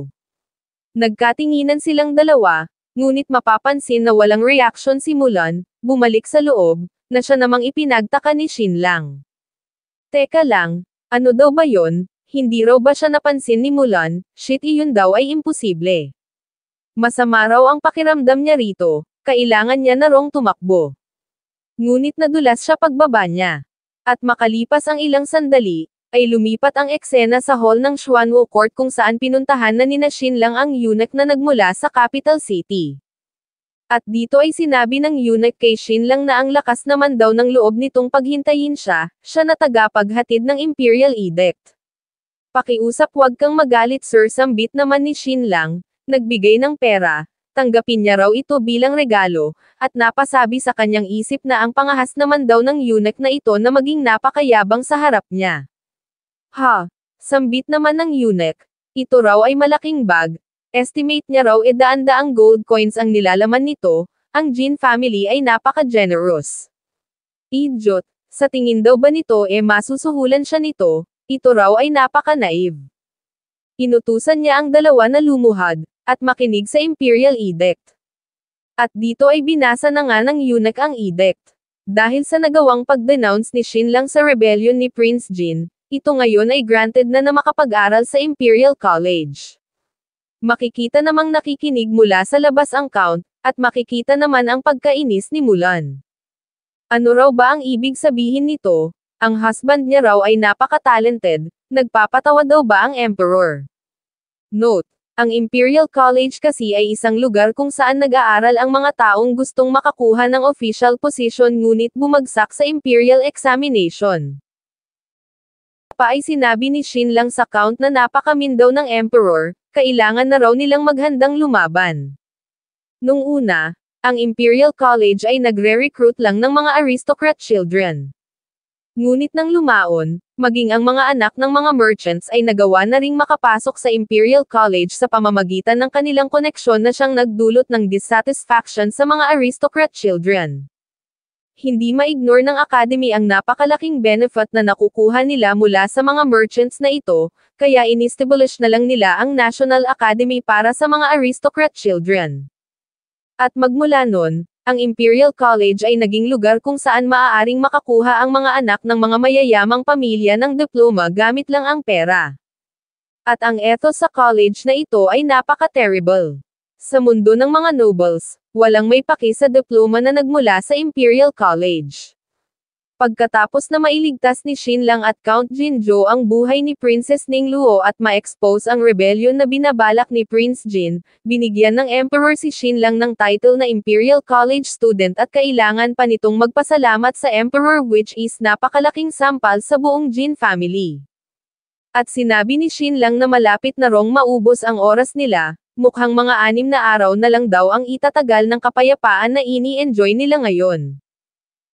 Nagkatinginan silang dalawa, ngunit mapapansin na walang reaction si Mulan, bumalik sa loob, na siya namang ipinagtaka ni Shinlang. Teka lang, ano daw ba yon? Hindi raw ba siya napansin ni Mulan, shit iyon daw ay imposible. Masama raw ang pakiramdam niya rito, kailangan niya na rong tumakbo. Ngunit nadulas siya pagbaba niya. At makalipas ang ilang sandali, ay lumipat ang eksena sa hall ng Xuanwu Court kung saan pinuntahan na nina Shinlang ang eunuch na nagmula sa capital city. At dito ay sinabi ng eunuch kay Shinlang na ang lakas naman daw ng loob nitong paghintayin siya na tagapaghatid ng imperial edict. Pakiusap wag kang magalit sir sambit naman ni Shinlang, nagbigay ng pera. Tanggapin niya raw ito bilang regalo, at napasabi sa kanyang isip na ang pangahas naman daw ng eunuch na ito na maging napakayabang sa harap niya. Sambit naman ng eunuch. Ito raw ay malaking bag. Estimate niya raw daan-daang gold coins ang nilalaman nito, ang Jin family ay napaka-generous. Idiot, sa tingin daw ba nito masusuhulan siya nito, ito raw ay napaka-naive. Inutusan niya ang dalawa na lumuhad, at makinig sa imperial edict. At dito ay binasa na nga ng eunuch ang edict. Dahil sa nagawang pag-denounce ni Shinlang sa rebellion ni Prince Jin, ito ngayon ay granted na makapag-aral sa Imperial College. Makikita namang nakikinig mula sa labas ang count, at makikita naman ang pagkainis ni Mulan. Ano raw ba ang ibig sabihin nito? Ang husband niya raw ay napaka-talented, nagpapatawa daw ba ang emperor? Note: ang Imperial College kasi ay isang lugar kung saan nag-aaral ang mga taong gustong makakuha ng official position ngunit bumagsak sa Imperial Examination. Pa ay sinabi ni Shinlang sa count na napakamindaw ng emperor, kailangan na raw nilang maghandang lumaban. Nung una, ang Imperial College ay nagre-recruit lang ng mga aristocrat children. Ngunit nang lumaon, maging ang mga anak ng mga merchants ay nagawa na ring makapasok sa Imperial College sa pamamagitan ng kanilang koneksyon na siyang nagdulot ng dissatisfaction sa mga aristocrat children. Hindi ma-ignore ng Academy ang napakalaking benefit na nakukuha nila mula sa mga merchants na ito, kaya inestablish na lang nila ang National Academy para sa mga aristocrat children. At magmula nun, ang Imperial College ay naging lugar kung saan maaaring makakuha ang mga anak ng mga mayayamang pamilya ng diploma gamit lang ang pera. At ang ethos sa college na ito ay napaka-terrible. Sa mundo ng mga nobles, walang may paki sa diploma na nagmula sa Imperial College. Pagkatapos na mailigtas ni Xinlang at Count Jinzhou ang buhay ni Princess Ningluo at ma-expose ang rebellion na binabalak ni Prince Jin, binigyan ng Emperor si Xinlang ng title na Imperial College Student at kailangan pa nitong magpasalamat sa Emperor, which is napakalaking sampal sa buong Jin family. At sinabi ni Xinlang na malapit na rong maubos ang oras nila, mukhang mga 6 na araw na lang daw ang itatagal ng kapayapaan na ini-enjoy nila ngayon.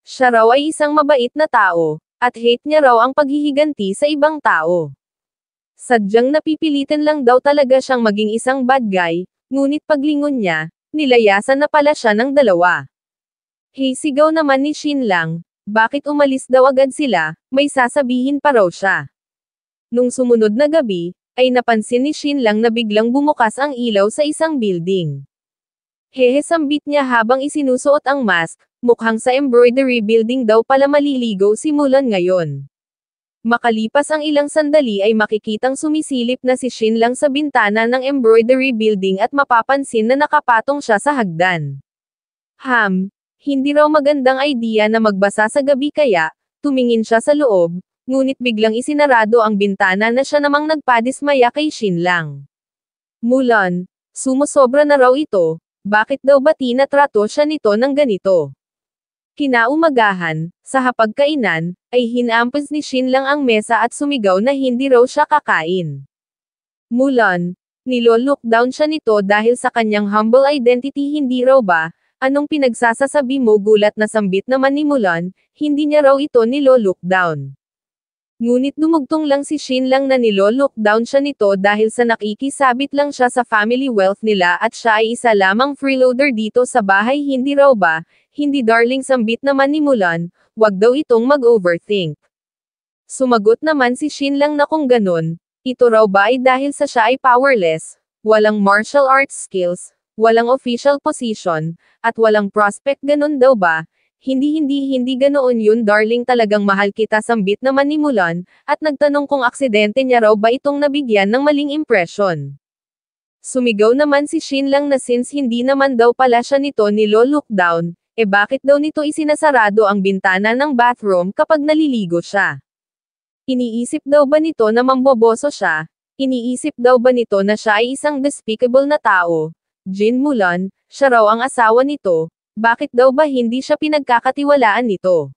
Siya raw ay isang mabait na tao, at hate niya raw ang paghihiganti sa ibang tao. Sadyang napipilitan lang daw talaga siyang maging isang bad guy, ngunit paglingon niya, nilayasan na pala siya ng dalawa. Hey, sigaw naman ni Xinlang, bakit umalis daw agad sila, may sasabihin pa raw siya. Nung sumunod na gabi, ay napansin ni Xinlang na biglang bumukas ang ilaw sa isang building. Hehe, sambit niya habang isinusuot ang mask, mukhang sa embroidery building daw pala maliligo si Mulan ngayon. Makalipas ang ilang sandali ay makikitang sumisilip na si Xinlang sa bintana ng embroidery building at mapapansin na nakapatong siya sa hagdan. Hindi raw magandang idea na magbasa sa gabi kaya, tumingin siya sa loob, ngunit biglang isinarado ang bintana na siya namang nagpadismaya kay Xinlang. Mulan, sumusobra na raw ito, bakit daw ba tinatrato siya nito ng ganito? Kinaumagahan, sa hapagkainan, ay hinampas ni Xinlang ang mesa at sumigaw na hindi raw siya kakain. Mulan, nilo-lookdown siya nito dahil sa kanyang humble identity, hindi raw ba? Anong pinagsasasabi mo? Gulat na sambit naman ni Mulan, hindi niya raw ito nilo-lookdown. Ngunit dumugtong lang si Xinlang na nilo-lookdown siya nito dahil sa nakikisabit lang siya sa family wealth nila at siya ay isa lamang freeloader dito sa bahay, hindi raw ba? Hindi darling, sambit naman ni Mulan, wag daw itong mag-overthink. Sumagot naman si Xinlang na kung ganun, ito raw ba ay dahil sa siya ay powerless, walang martial arts skills, walang official position, at walang prospect, ganun daw ba? Hindi ganoon yun darling, talagang mahal kita, sambit naman ni Mulan, at nagtanong kung aksidente niya raw ba itong nabigyan ng maling impression. Sumigaw naman si Xinlang na since hindi naman daw pala siya nito nilo-lookdown, bakit daw nito isinasarado ang bintana ng bathroom kapag naliligo siya? Iniisip daw ba nito na mamboboso siya? Iniisip daw ba nito na siya ay isang despicable na tao? Jin Mulan, siya raw ang asawa nito, bakit daw ba hindi siya pinagkakatiwalaan nito?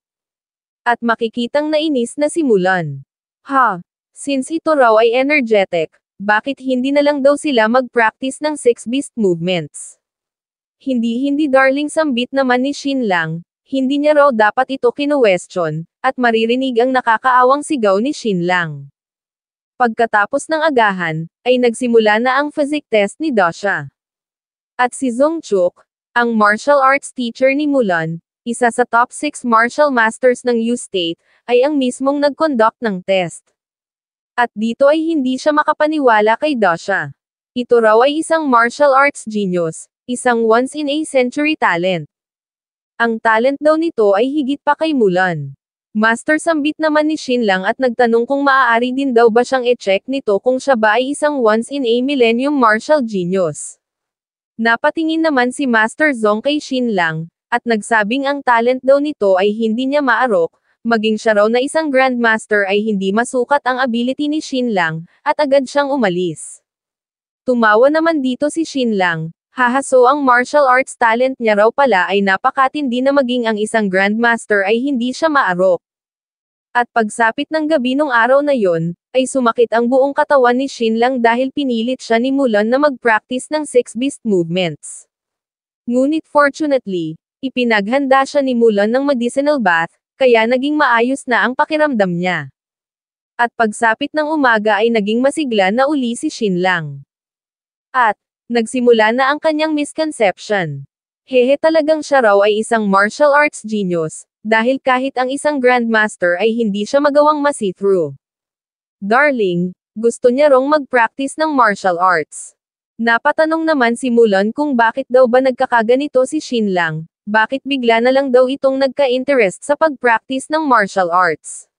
At makikitang nainis na si Mulan. Since ito raw ay energetic, bakit hindi na lang daw sila mag-practice ng 6 beast movements? Hindi darling, sambit naman ni Xinlang, hindi niya raw dapat ito kinu-question, at maririnig ang nakakaawang sigaw ni Xinlang. Pagkatapos ng agahan, ay nagsimula na ang physics test ni Dasha. At si Zongchuk, ang martial arts teacher ni Mulan, isa sa top 6 martial masters ng U-State, ay ang mismong nag-conduct ng test. At dito ay hindi siya makapaniwala kay Dasha. Ito raw ay isang martial arts genius, isang once-in-a-century talent. Ang talent daw nito ay higit pa kay Mulan. Master, sambit naman ni Xinlang at nagtanong kung maaari din daw ba siyang i-check nito kung siya ba ay isang once-in-a-millennium martial genius. Napatingin naman si Master Zong kay Xinlang, at nagsabing ang talent daw nito ay hindi niya maarok, maging siya raw na isang grandmaster ay hindi masukat ang ability ni Xinlang, at agad siyang umalis. Tumawa naman dito si Xinlang, so ang martial arts talent niya raw pala ay napakatindi na maging ang isang grandmaster ay hindi siya maarok. At pagsapit ng gabi nung araw na yon, ay sumakit ang buong katawan ni Xinlang dahil pinilit siya ni Mulan na mag-practice ng 6 beast movements. Ngunit fortunately, ipinaghanda siya ni Mulan ng medicinal bath, kaya naging maayos na ang pakiramdam niya. At pagsapit ng umaga ay naging masigla na uli si Xinlang. At, nagsimula na ang kanyang misconception. Hehe, talagang siya raw ay isang martial arts genius, dahil kahit ang isang grandmaster ay hindi siya magawang ma-see-through. Darling, gusto niya rong mag-practice ng martial arts. Napatanong naman si Mulan kung bakit daw ba nagkakaganito si Xinlang, bakit bigla na lang daw itong nagka-interest sa pag-practice ng martial arts.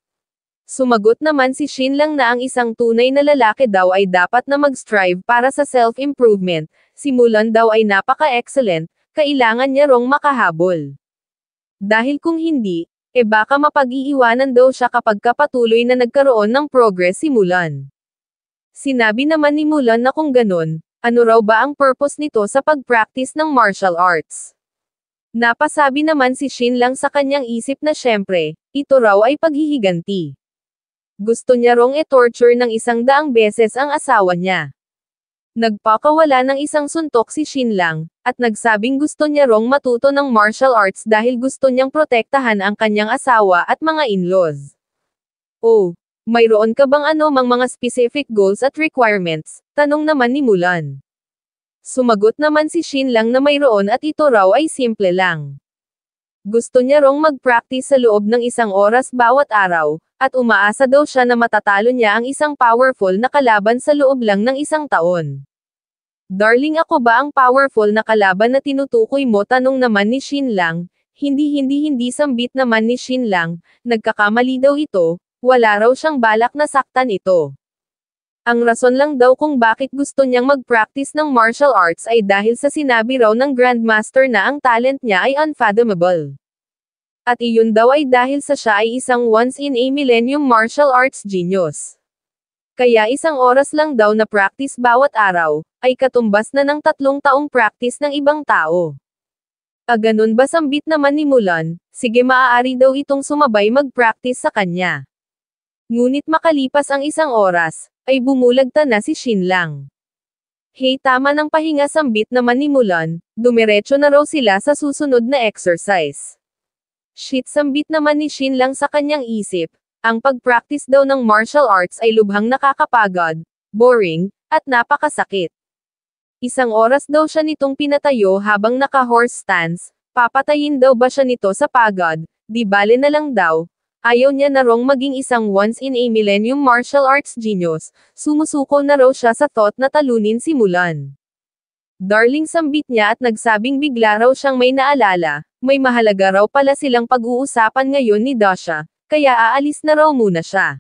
Sumagot naman si Xinlang na ang isang tunay na lalaki daw ay dapat na mag-strive para sa self-improvement, si Mulan daw ay napaka-excellent, kailangan niya rong makahabol. Dahil kung hindi, baka mapag-iiwanan daw siya kapag kapatuloy na nagkaroon ng progress si Mulan. Sinabi naman ni Mulan na kung ganon, ano raw ba ang purpose nito sa pag-practice ng martial arts? Napasabi naman si Xinlang sa kanyang isip na syempre, ito raw ay paghihiganti. Gusto niya rong torture ng 100 beses ang asawa niya. Nagpakawala ng isang suntok si Xinlang, at nagsabing gusto niya rong matuto ng martial arts dahil gusto niyang protektahan ang kanyang asawa at mga in-laws. Oh, mayroon ka bang mang mga specific goals at requirements? Tanong naman ni Mulan. Sumagot naman si Xinlang na mayroon at ito raw ay simple lang. Gusto niya rong mag-practice sa loob ng 1 oras bawat araw, at umaasa daw siya na matatalo niya ang isang powerful na kalaban sa loob lang ng 1 taon. Darling, ako ba ang powerful na kalaban na tinutukoy mo? Tanong naman ni Xinlang. Hindi sambit naman ni Xinlang, nagkakamali daw ito, wala raw siyang balak na saktan ito. Ang rason lang daw kung bakit gusto niyang mag-practice ng martial arts ay dahil sa sinabi raw ng Grandmaster na ang talent niya ay unfathomable. At iyon daw ay dahil sa siya ay isang once-in-a-millennium martial arts genius. Kaya 1 oras lang daw na practice bawat araw, ay katumbas na ng 3 taong practice ng ibang tao. Ganun ba? Sambit naman ni Mulan, sige, maaari daw itong sumabay mag-practice sa kanya. Ngunit makalipas ang 1 oras, ay bumulagta na si Xinlang. Hey, tama ng pahinga, sambit naman ni Mulan, dumiretso na raw sila sa susunod na exercise. Shit, sambit naman ni Xinlang sa kanyang isip, ang pag-practice daw ng martial arts ay lubhang nakakapagod, boring, at napakasakit. 1 oras daw siya nitong pinatayo habang naka-horse stance, papatayin daw ba siya nito sa pagod? Di bale na lang daw. Ayaw niya na rong maging isang once-in-a-millennium martial arts genius, sumusuko na raw siya sa thought na talunin si Mulan. Darling, sambit niya at nagsabing bigla raw siyang may naalala, may mahalaga raw pala silang pag-uusapan ngayon ni Dasha, kaya aalis na raw muna siya.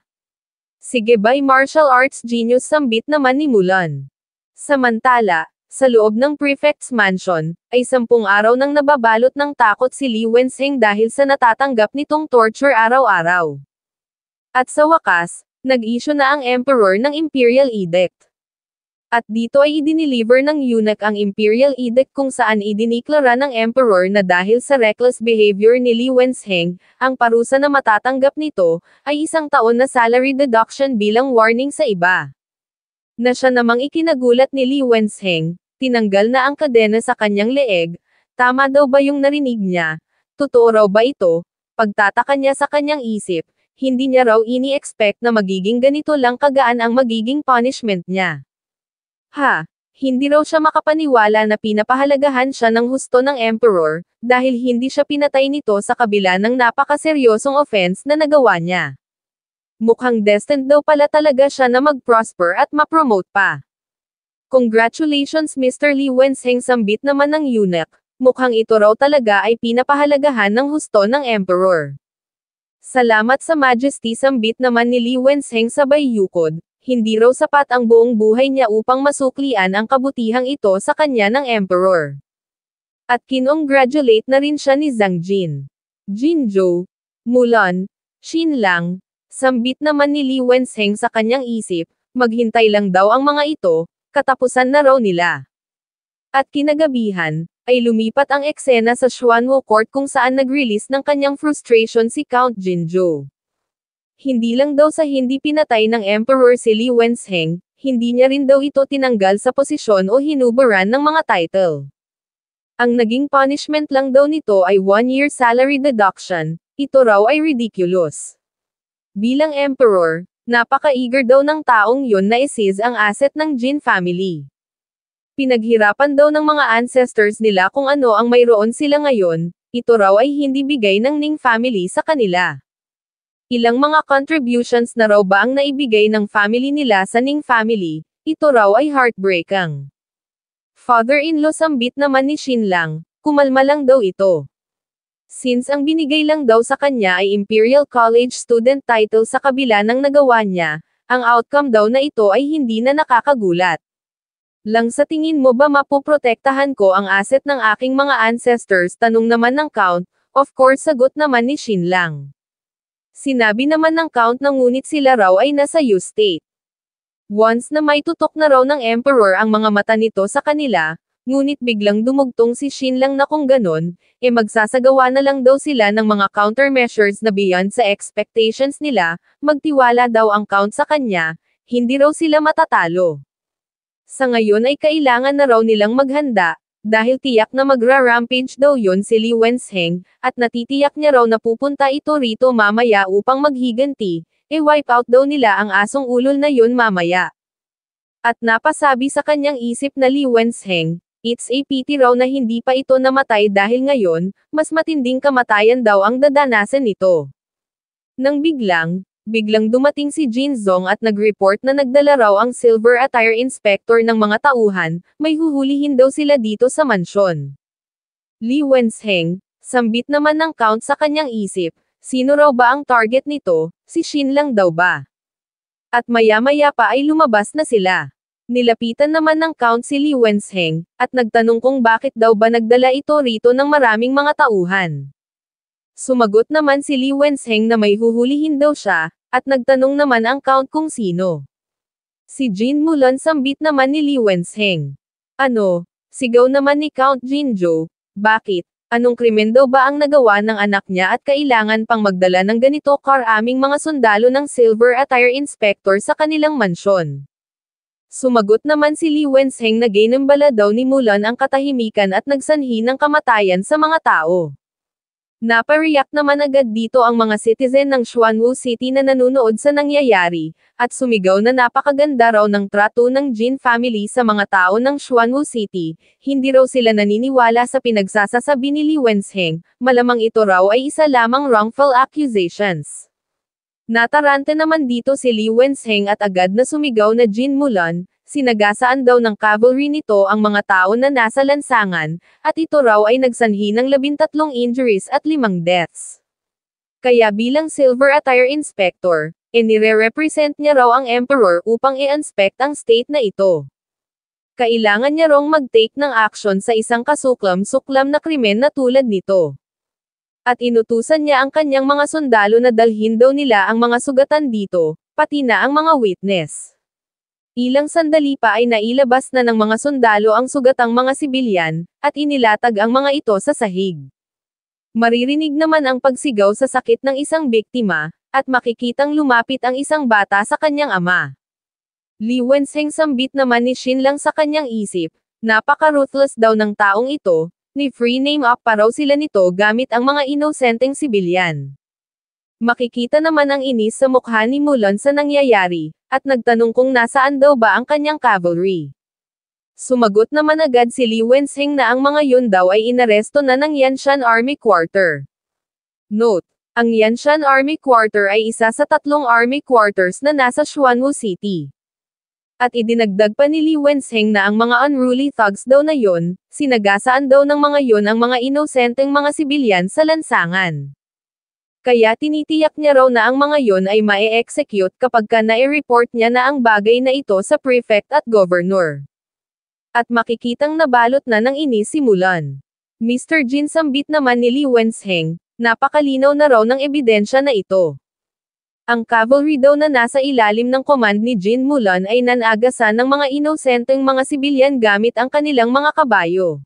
Sige, bye martial arts genius, sambit naman ni Mulan. Samantala, sa loob ng prefect's mansion, ay 10 araw nang nababalot ng takot si Li Wenzheng dahil sa natatanggap nitong torture araw-araw. At sa wakas, nag-issue na ang Emperor ng Imperial Edict. At dito ay idineliver ng eunuch ang Imperial Edict kung saan idiniklara ng Emperor na dahil sa reckless behavior ni Li Wenzheng, ang parusa na matatanggap nito, ay 1 taon na salary deduction bilang warning sa iba. Na siya namang ikinagulat ni Li Wenzheng, tinanggal na ang kadena sa kanyang leeg. Tama daw ba yung narinig niya? Totoo raw ba ito? Pagtataka niya sa kanyang isip, hindi niya raw ini-expect na magiging ganito lang kagaan ang magiging punishment niya. Hindi raw siya makapaniwala na pinapahalagahan siya ng husto ng Emperor, dahil hindi siya pinatay nito sa kabila ng napakaseryosong offense na nagawa niya. Mukhang destined daw pala talaga siya na mag-prosper at ma-promote pa. Congratulations Mr. Li Wenzheng, sambit naman ng eunuch, mukhang ito raw talaga ay pinapahalagahan ng husto ng Emperor. Salamat sa Majesty, sambit naman ni Li Wenzheng sabay yukod, hindi raw sapat ang buong buhay niya upang masuklian ang kabutihang ito sa kanya ng Emperor. At kinongratulate na rin siya ni Zhang Jin. Jinzhou, Mulan, Xinlang, sambit naman ni Li Wenzheng sa kanyang isip, maghintay lang daw ang mga ito, katapusan na raw nila. At kinagabihan, ay lumipat ang eksena sa Xuanwu Court kung saan nag-release ng kanyang frustration si Count Jinzhou. Hindi lang daw sa hindi pinatay ng Emperor si Li Wenzheng, hindi niya rin daw ito tinanggal sa posisyon o hinubaran ng mga title. Ang naging punishment lang daw nito ay 1-year salary deduction, ito raw ay ridiculous. Bilang emperor, napaka-eager daw ng taong yun na i-seize ang asset ng Jin family. Pinaghirapan daw ng mga ancestors nila kung ano ang mayroon sila ngayon, ito raw ay hindi bigay ng Ning family sa kanila. Ilang mga contributions na raw ba ang naibigay ng family nila sa Ning family, ito raw ay heartbreaking. Father-in-law sambit naman ni Xinlang, kumalma lang daw ito. Since ang binigay lang daw sa kanya ay Imperial College student title sa kabila ng nagawa niya, ang outcome daw na ito ay hindi na nakakagulat. Lang sa tingin mo ba mapoprotektahan ko ang asset ng aking mga ancestors? Tanong naman ng Count, of course sagot naman ni Xinlang. Sinabi naman ng Count na ngunit sila raw ay nasa U-state. Once na may tutok na raw ng Emperor ang mga mata nito sa kanila, ngunit biglang dumugtong si Xinlang na kung ganon, magsasagawa na lang daw sila ng mga countermeasures na beyond sa expectations nila, magtiwala daw ang Count sa kanya, hindi raw sila matatalo. Sa ngayon ay kailangan na raw nilang maghanda, dahil tiyak na magra-rampage daw yun si Li Wenzheng, at natitiyak niya raw na pupunta ito rito mamaya upang maghiganti, wipe out daw nila ang asong ulol na yun mamaya. At napasabi sa kanyang isip na Li Wenzheng, it's a pity raw na hindi pa ito namatay dahil ngayon, mas matinding kamatayan daw ang dadanasan nito. Nang biglang dumating si Jin Zong at nag-report na nagdala raw ang Silver Attire Inspector ng mga tauhan, may huhulihin daw sila dito sa mansyon. Li Wenzheng, sambit naman ng Count sa kanyang isip, sino raw ba ang target nito, si Xinlang daw ba? At maya-maya pa ay lumabas na sila. Nilapitan naman ng Count si Li Wenzheng, at nagtanong kung bakit daw ba nagdala ito rito ng maraming mga tauhan. Sumagot naman si Li Wenzheng na may huhulihin daw siya, at nagtanong naman ang Count kung sino. Si Jin Mulan sambit naman ni Li Wenzheng. Ano? Sigaw naman ni Count Jinzhou, bakit? Anong krimen daw ba ang nagawa ng anak niya at kailangan pang magdala ng ganito karaming mga sundalo ng Silver Attire Inspector sa kanilang mansyon? Sumagot naman si Li Wenzheng na ginambala daw ni Mulan ang katahimikan at nagsanhi ng kamatayan sa mga tao. Napareact naman agad dito ang mga citizen ng Xuanwu City na nanunood sa nangyayari, at sumigaw na napakaganda raw ng trato ng Jin family sa mga tao ng Xuanwu City, hindi raw sila naniniwala sa pinagsasasabi ni Li Wenzheng, malamang ito raw ay isa lamang wrongful accusations. Natarante naman dito si Li Wenzheng at agad na sumigaw na Jin Mulan, sinagasaan daw ng cavalry nito ang mga tao na nasa lansangan, at ito raw ay nagsanhi ng 13 injuries at 5 deaths. Kaya bilang Silver Attire Inspector, nire-represent niya raw ang Emperor upang i-inspect ang state na ito. Kailangan niya raw mag-take ng action sa isang kasuklam-suklam na krimen na tulad nito. At inutusan niya ang kanyang mga sundalo na dalhin daw nila ang mga sugatan dito, pati na ang mga witness. Ilang sandali pa ay nailabas na ng mga sundalo ang sugatang mga sibilyan, at inilatag ang mga ito sa sahig. Maririnig naman ang pagsigaw sa sakit ng isang biktima, at makikitang lumapit ang isang bata sa kanyang ama. Li Wenzheng sambit naman ni Xinlang sa kanyang isip, napaka-ruthless daw ng taong ito, ni free name up pa raw sila nito gamit ang mga inosenteng sibilyan. Makikita naman ang inis sa mukha ni Mulan sa nangyayari, at nagtanong kung nasaan daw ba ang kanyang cavalry. Sumagot naman agad si Li Wenzheng na ang mga yun daw ay inaresto na ng Yanshan Army Quarter. Note: ang Yanshan Army Quarter ay isa sa 3 army quarters na nasa Xuanwu City. At idinagdag pa ni Li Wenzheng na ang mga unruly thugs daw na yun, sinagasaan daw ng mga yun ang mga inosenteng mga sibilyan sa lansangan. Kaya tinitiyak niya raw na ang mga yun ay mae-execute kapag na-report niya na ang bagay na ito sa prefect at governor. At makikitang nabalot na ng inis si Mulan. Mr. Jin sambit naman ni Li Wenzheng, napakalinaw na raw ng ebidensya na ito. Ang cavalry daw na nasa ilalim ng command ni Jin Mulan ay nanagasan ng mga inosenteng mga sibilyan gamit ang kanilang mga kabayo.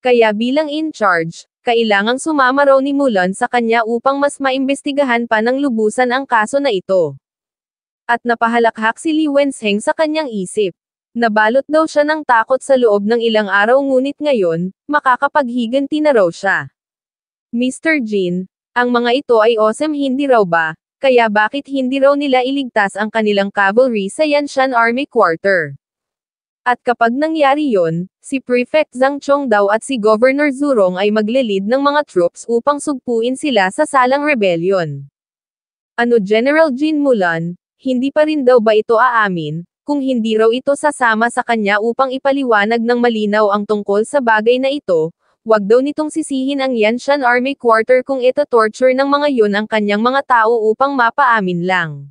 Kaya bilang in charge, kailangang sumama raw ni Mulan sa kanya upang mas maimbestigahan pa ng lubusan ang kaso na ito. At napahalakhak si Li Wenzheng sa kanyang isip. Nabalot daw siya ng takot sa loob ng ilang araw ngunit ngayon, makakapaghiganti na raw siya. Mr. Jin, ang mga ito ay awesome hindi raw ba? Kaya bakit hindi raw nila iligtas ang kanilang cavalry sa Yanshan Army Quarter? At kapag nangyari yon, si Prefect Zhang Chong daw at si Governor Zurong ay magle-lead ng mga troops upang sugpuin sila sa salang rebellion. Ano General Jin Mulan, hindi pa rin daw ba ito aamin, kung hindi raw ito sasama sa kanya upang ipaliwanag ng malinaw ang tungkol sa bagay na ito, wag daw nitong sisihin ang Yanshan Army Quarter kung ito torture ng mga yun ang kanyang mga tao upang mapaamin lang.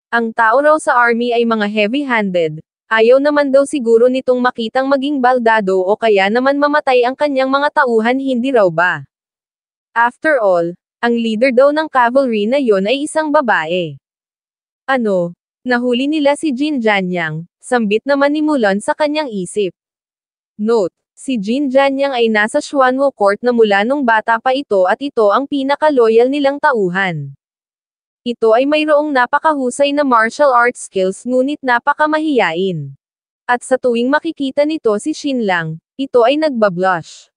Ang tao raw sa army ay mga heavy-handed, ayaw naman daw siguro nitong makitang maging baldado o kaya naman mamatay ang kanyang mga tauhan hindi raw ba? After all, ang leader daw ng cavalry na yon ay isang babae. Ano? Nahuli nila si Jin Jianyang, sambit naman ni Mulan sa kanyang isip. Note, si Jin Jianyang ay nasa Xuanwo Court na mula nung bata pa ito at ito ang pinaka-loyal nilang tauhan. Ito ay mayroong napakahusay na martial arts skills ngunit napakamahiyain. At sa tuwing makikita nito si Xin Lang, ito ay nagbablush.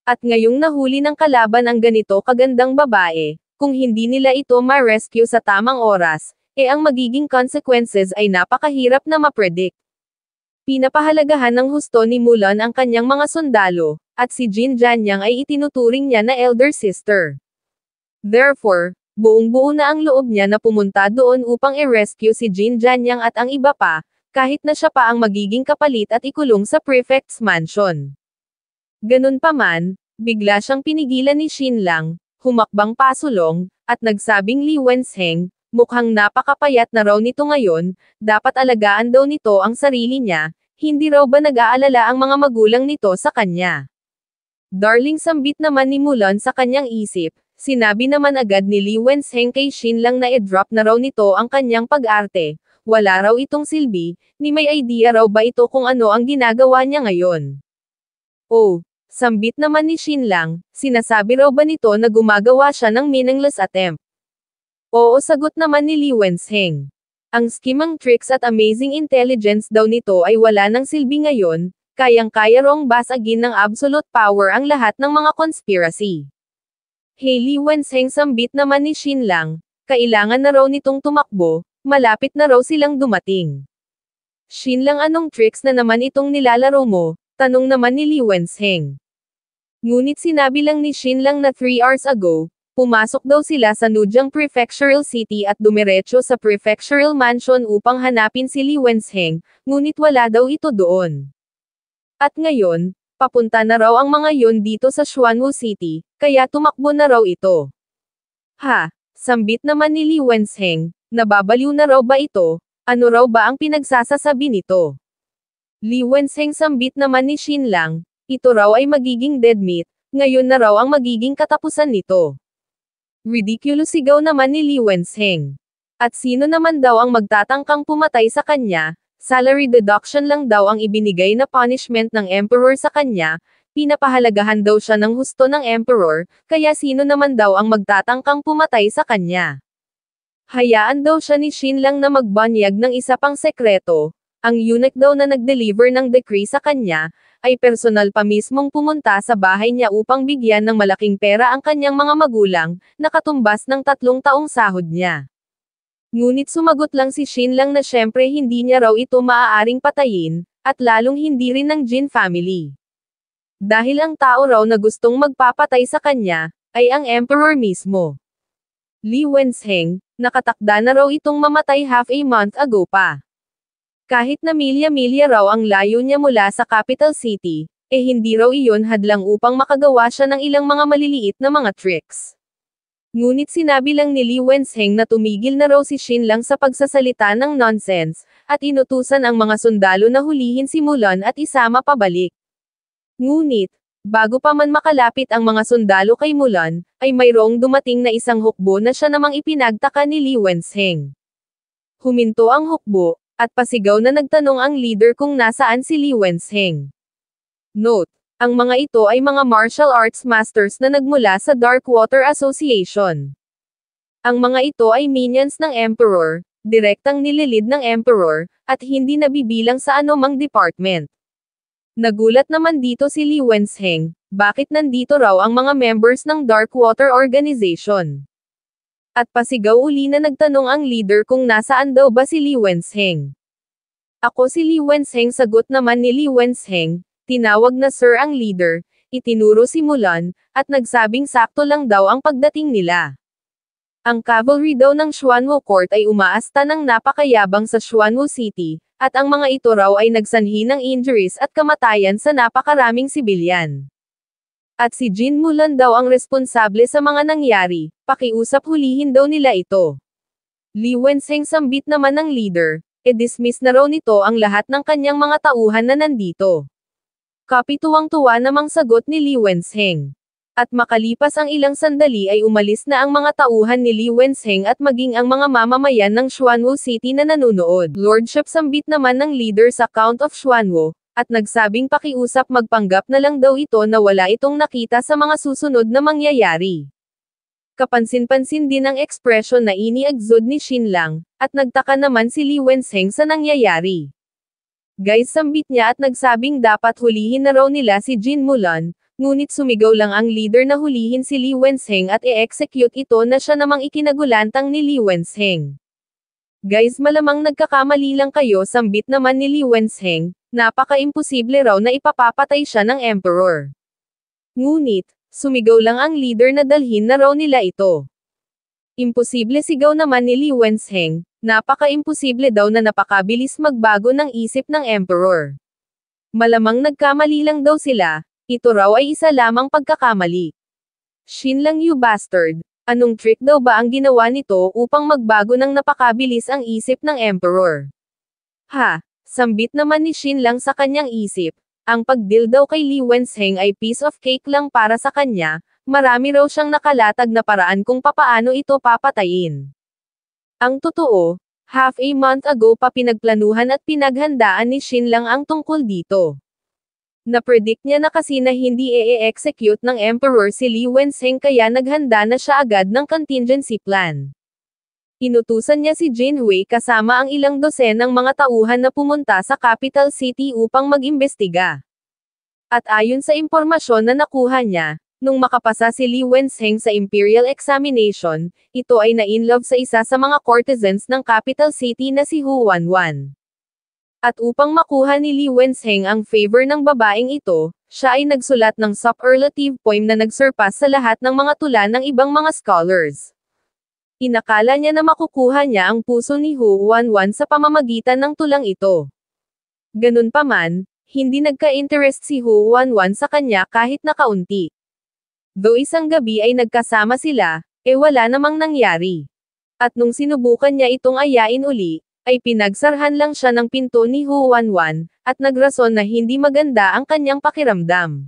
At ngayong nahuli ng kalaban ang ganito kagandang babae, kung hindi nila ito ma-rescue sa tamang oras, ang magiging consequences ay napakahirap na ma-predict. Pinapahalagahan ng husto ni Mulan ang kanyang mga sundalo, at si Jin Jianyang ay itinuturing niya na elder sister. Therefore, buong-buo na ang loob niya na pumunta doon upang i-rescue si Jin Jianyang at ang iba pa, kahit na siya pa ang magiging kapalit at ikulong sa prefect's mansion. Ganun pa man, bigla siyang pinigilan ni Xin Lang, humakbang pasulong, at nagsabing Li Wensheng, mukhang napakapayat na raw nito ngayon, dapat alagaan daw nito ang sarili niya, hindi raw ba nag-aalala ang mga magulang nito sa kanya? Darling sambit naman ni Mulan sa kanyang isip, sinabi naman agad ni Li Wensheng kay Xin Lang na i-drop na raw nito ang kanyang pag-arte, wala raw itong silbi, ni may idea raw ba ito kung ano ang ginagawa niya ngayon? Oh, sambit naman ni Xin Lang, sinasabi raw ba nito na gumagawa siya ng meaningless attempt? Oo sagot naman ni Li Wensheng. Ang skimang tricks at amazing intelligence daw nito ay wala ng silbi ngayon, kayang-kaya rong basagin ng absolute power ang lahat ng mga conspiracy. Hey Li Wensheng sambit naman ni Xin Lang, kailangan na raw nitong tumakbo, malapit na raw silang dumating. Xin Lang anong tricks na naman itong nilalaro mo, tanong naman ni Li Wensheng. Ngunit sinabi lang ni Xin Lang na 3 hours ago, pumasok daw sila sa Nujiang Prefectural City at dumiretso sa Prefectural Mansion upang hanapin si Li Wensheng, ngunit wala daw ito doon. At ngayon, papunta na raw ang mga yon dito sa Xuanwu City, kaya tumakbo na raw ito. Ha, sambit naman ni Li Wensheng, nababaliw na raw ba ito? Ano raw ba ang pinagsasasabi nito? Li Wensheng sambit naman ni Xin Lang, ito raw ay magiging dead meat, ngayon na raw ang magiging katapusan nito. Ridiculous sigaw naman ni Li Wensheng. At sino naman daw ang magtatangkang pumatay sa kanya, salary deduction lang daw ang ibinigay na punishment ng emperor sa kanya, pinapahalagahan daw siya ng husto ng emperor, kaya sino naman daw ang magtatangkang pumatay sa kanya. Hayaan daw siya ni Xin Lang na magbanyag ng isa pang sekreto, ang eunuch daw na nag-deliver ng decree sa kanya, ay personal pa mismong pumunta sa bahay niya upang bigyan ng malaking pera ang kanyang mga magulang, na katumbas ng 3 taong sahod niya. Ngunit sumagot lang si Xin Lang na syempre hindi niya raw ito maaaring patayin, at lalong hindi rin ng Jin family. Dahil ang tao raw na gustong magpapatay sa kanya, ay ang emperor mismo. Li Wensheng, nakatakda na raw itong mamatay half a month ago pa. Kahit na milya-milya raw ang layo niya mula sa capital city, hindi raw iyon hadlang upang makagawa siya ng ilang mga maliliit na mga tricks. Ngunit sinabi lang ni Li Wensheng na tumigil na raw si Xin Lang sa pagsasalita ng nonsense, at inutusan ang mga sundalo na hulihin si Mulan at isama pabalik. Ngunit, bago pa man makalapit ang mga sundalo kay Mulan, ay mayroong dumating na isang hukbo na siya namang ipinagtaka ni Li Wensheng. Huminto ang hukbo, at pasigaw na nagtanong ang leader kung nasaan si Li Wensheng. Note, ang mga ito ay mga martial arts masters na nagmula sa Darkwater Association. Ang mga ito ay minions ng Emperor, direktang nililid ng Emperor, at hindi nabibilang sa anumang department. Nagulat naman dito si Li Wenzheng, bakit nandito raw ang mga members ng Darkwater Organization? At pasigaw uli na nagtanong ang leader kung nasaan daw ba si Li Wenzheng. Ako si Li Wenzheng, sagot naman ni Li Wenzheng, tinawag na sir ang leader, itinuro si Mulan, at nagsabing sakto lang daw ang pagdating nila. Ang cavalry daw ng Xuanwu Court ay umaasta ng napakayabang sa Xuanwu City, at ang mga ito raw ay nagsanhi ng injuries at kamatayan sa napakaraming sibilyan. At si Jin Mulan daw ang responsable sa mga nangyari, pakiusap hulihin daw nila ito. Li Wenzheng sambit naman ng leader, dismiss na raw nito ang lahat ng kanyang mga tauhan na nandito. Kapituwang-tuwa namang sagot ni Li Wenzheng. At makalipas ang ilang sandali ay umalis na ang mga tauhan ni Li Wenzheng at maging ang mga mamamayan ng Xuanwu City na nanunood. Lordship sambit naman ng leader sa Count of Xuanwu, at nagsabing pakiusap magpanggap na lang daw ito na wala itong nakita sa mga susunod na mangyayari. Kapansin-pansin din ang ekspresyon na ini-exude ni Xinlang, at nagtaka naman si Li Wenzheng sa nangyayari. Guys, sambit niya at nagsabing dapat hulihin na raw nila si Jin Mulan, ngunit sumigaw lang ang leader na hulihin si Li Wenzheng at i-execute ito na siya namang ikinagulantang ni Li Wenzheng. Guys, malamang nagkakamali lang kayo, sambit naman ni Li Wenzheng, napaka-imposible raw na ipapapatay siya ng emperor. Ngunit, sumigaw lang ang leader na dalhin na raw nila ito. Imposible, sigaw naman ni Li Wenzheng, napaka-imposible daw na napakabilis magbago ng isip ng emperor. Malamang nagkamali lang daw sila. Ito raw ay isa lamang pagkakamali. Xinlang, you bastard, anong trick daw ba ang ginawa nito upang magbago ng napakabilis ang isip ng emperor? Ha, sambit naman ni Xinlang sa kanyang isip, ang pagdeal daw kay Li Wenzheng ay piece of cake lang para sa kanya, marami raw siyang nakalatag na paraan kung papaano ito papatayin. Ang totoo, half a month ago pa pinagplanuhan at pinaghandaan ni Xinlang ang tungkol dito. Na-predict niya na kasi na hindi e-execute ng Emperor si Li Wenzheng kaya naghanda na siya agad ng contingency plan. Inutusan niya si Jin Hui kasama ang ilang dosenang mga tauhan na pumunta sa capital city upang mag-imbestiga. At ayon sa impormasyon na nakuha niya, nung makapasa si Li Wenzheng sa Imperial Examination, ito ay na-inlove sa isa sa mga courtesans ng capital city na si Hu Wanwan. At upang makuha ni Li Wenzheng ang favor ng babaeng ito, siya ay nagsulat ng superlative poem na nagsurpass sa lahat ng mga tula ng ibang mga scholars. Inakala niya na makukuha niya ang puso ni Hu Wanwan sa pamamagitan ng tulang ito. Ganun pa man, hindi nagka-interest si Hu Wanwan sa kanya kahit na kaunti. Though isang gabi ay nagkasama sila, wala namang nangyari. At nung sinubukan niya itong ayain uli, ay pinagsarhan lang siya ng pinto ni Hu Wanwan, at nagrason na hindi maganda ang kanyang pakiramdam.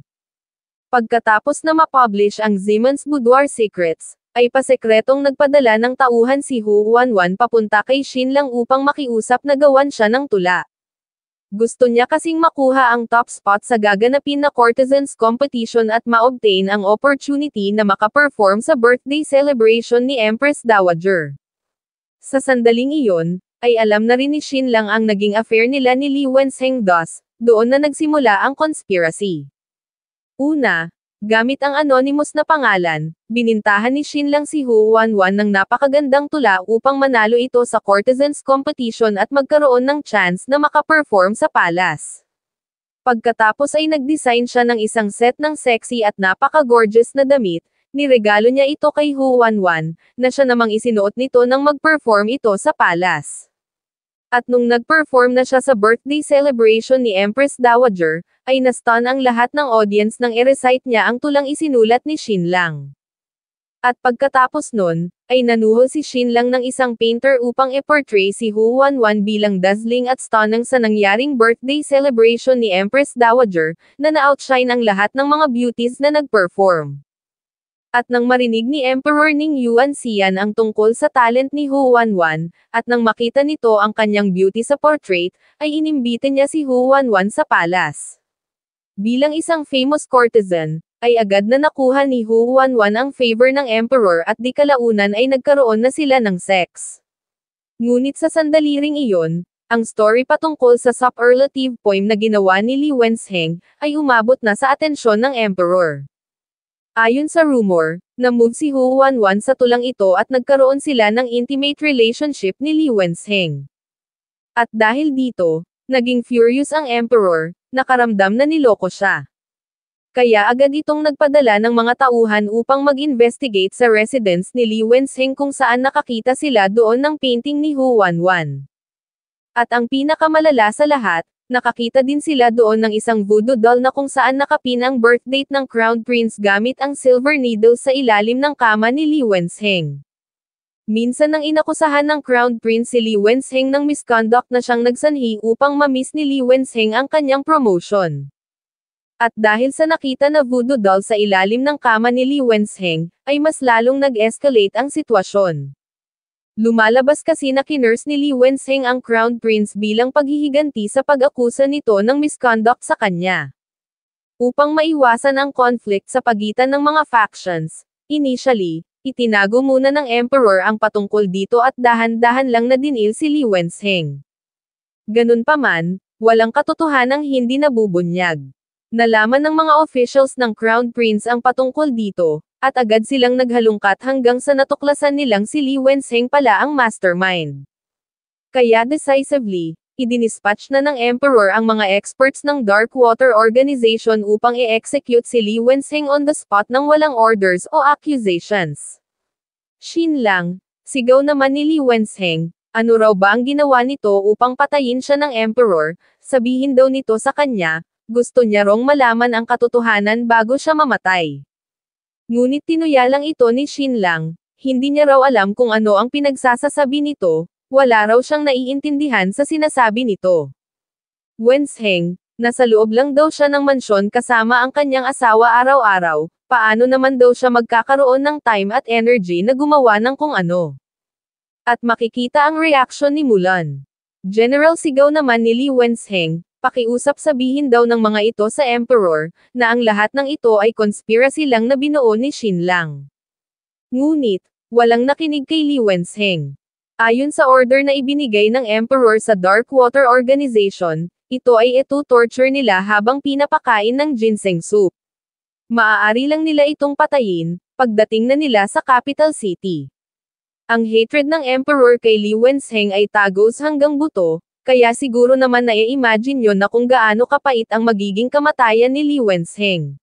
Pagkatapos na ma-publish ang Zemon's Boudoir Secrets, ay pasekretong nagpadala ng tauhan si Hu Wanwan papunta kay Xinlang upang makiusap na gawan siya ng tula. Gusto niya kasing makuha ang top spot sa gaganapin na courtesans competition at ma-obtain ang opportunity na makaperform sa birthday celebration ni Empress Dowager. Sa sandaling iyon, ay alam na rin ni Xinlang ang naging affair nila ni Li Wenzheng, thus, doon na nagsimula ang conspiracy. Una, gamit ang anonymous na pangalan, binintahan ni Xinlang si Hu Wanwan ng napakagandang tula upang manalo ito sa courtesans competition at magkaroon ng chance na makaperform sa palace. Pagkatapos ay nag-design siya ng isang set ng sexy at napaka-gorgeous na damit, niregalo niya ito kay Hu Wanwan, na siya namang isinuot nito nang mag-perform ito sa palace. At nung nag-perform na siya sa birthday celebration ni Empress Dowager, ay na-stun ang lahat ng audience nang i-recite niya ang tulang isinulat ni Xinlang. At pagkatapos nun, ay nanuhol si Xinlang ng isang painter upang i-portray si Hu Wanwan bilang dazzling at stunning sa nangyaring birthday celebration ni Empress Dowager, na na-outshine ang lahat ng mga beauties na nag-perform. At nang marinig ni Emperor Ning Yuanxian ang tungkol sa talent ni Hu Wanwan, at nang makita nito ang kanyang beauty sa portrait, ay inimbita niya si Hu Wanwan sa palace. Bilang isang famous courtesan, ay agad na nakuha ni Hu Wanwan ang favor ng emperor at di kalaunan ay nagkaroon na sila ng sex. Ngunit sa sandali ring iyon, ang story patungkol sa superlative poem na ginawa ni Li Wenzheng, ay umabot na sa atensyon ng emperor. Ayon sa rumor, na-move si Hu Wanwan sa tulang ito at nagkaroon sila ng intimate relationship ni Li Wenzheng. At dahil dito, naging furious ang emperor, nakaramdam na niloko siya. Kaya agad itong nagpadala ng mga tauhan upang mag-investigate sa residence ni Li Wenzheng kung saan nakakita sila doon ng painting ni Hu Wanwan. At ang pinakamalala sa lahat, nakakita din sila doon ng isang voodoo doll na kung saan nakapin ang birthdate ng Crown Prince gamit ang silver needle sa ilalim ng kama ni Li Wenzheng. Minsan nang inakusahan ng Crown Prince si Li Wenzheng ng misconduct na siyang nagsanhi upang ma-miss ni Li Wenzheng ang kanyang promotion. At dahil sa nakita na voodoo doll sa ilalim ng kama ni Li Wenzheng, ay mas lalong nag-escalate ang sitwasyon. Lumalabas kasi na kinurse ni Li Wenzheng ang Crown Prince bilang paghihiganti sa pag-akusa nito ng misconduct sa kanya. Upang maiwasan ang conflict sa pagitan ng mga factions, initially, itinago muna ng emperor ang patungkol dito at dahan-dahan lang na dinil si Li Wenzheng. Ganun pa man, walang katotohanang hindi nabubunyag. Nalaman ng mga officials ng Crown Prince ang patungkol dito, at agad silang naghalungkat hanggang sa natuklasan nilang si Li Wenzheng pala ang mastermind. Kaya decisively, idinispatch na ng Emperor ang mga experts ng Dark Water Organization upang i-execute si Li Wenzheng on the spot nang walang orders o accusations. Shin lang, sigaw naman ni Li Wenzheng, ano raw ba ang ginawa nito upang patayin siya ng Emperor, sabihin daw nito sa kanya. Gusto niya rong malaman ang katotohanan bago siya mamatay. Ngunit tinuya lang ito ni Shin lang, hindi niya raw alam kung ano ang pinagsasasabi nito, wala raw siyang naiintindihan sa sinasabi nito. Wenzheng, nasa loob lang daw siya ng mansyon kasama ang kanyang asawa araw-araw, paano naman daw siya magkakaroon ng time at energy na gumawa ng kung ano. At makikita ang reaction ni Mulan. General sigaw naman ni Li Wenzheng, pakiusap sabihin daw ng mga ito sa Emperor, na ang lahat ng ito ay conspiracy lang na binuo ni Shin lang. Ngunit, walang nakinig kay Li Wenzheng. Ayon sa order na ibinigay ng Emperor sa Dark Water Organization, ito ay torture nila habang pinapakain ng ginseng soup. Maaari lang nila itong patayin, pagdating na nila sa capital city. Ang hatred ng Emperor kay Li Wenzheng ay tagos hanggang buto, kaya siguro naman na-imagine nyo na kung gaano kapait ang magiging kamatayan ni Li Wenzheng.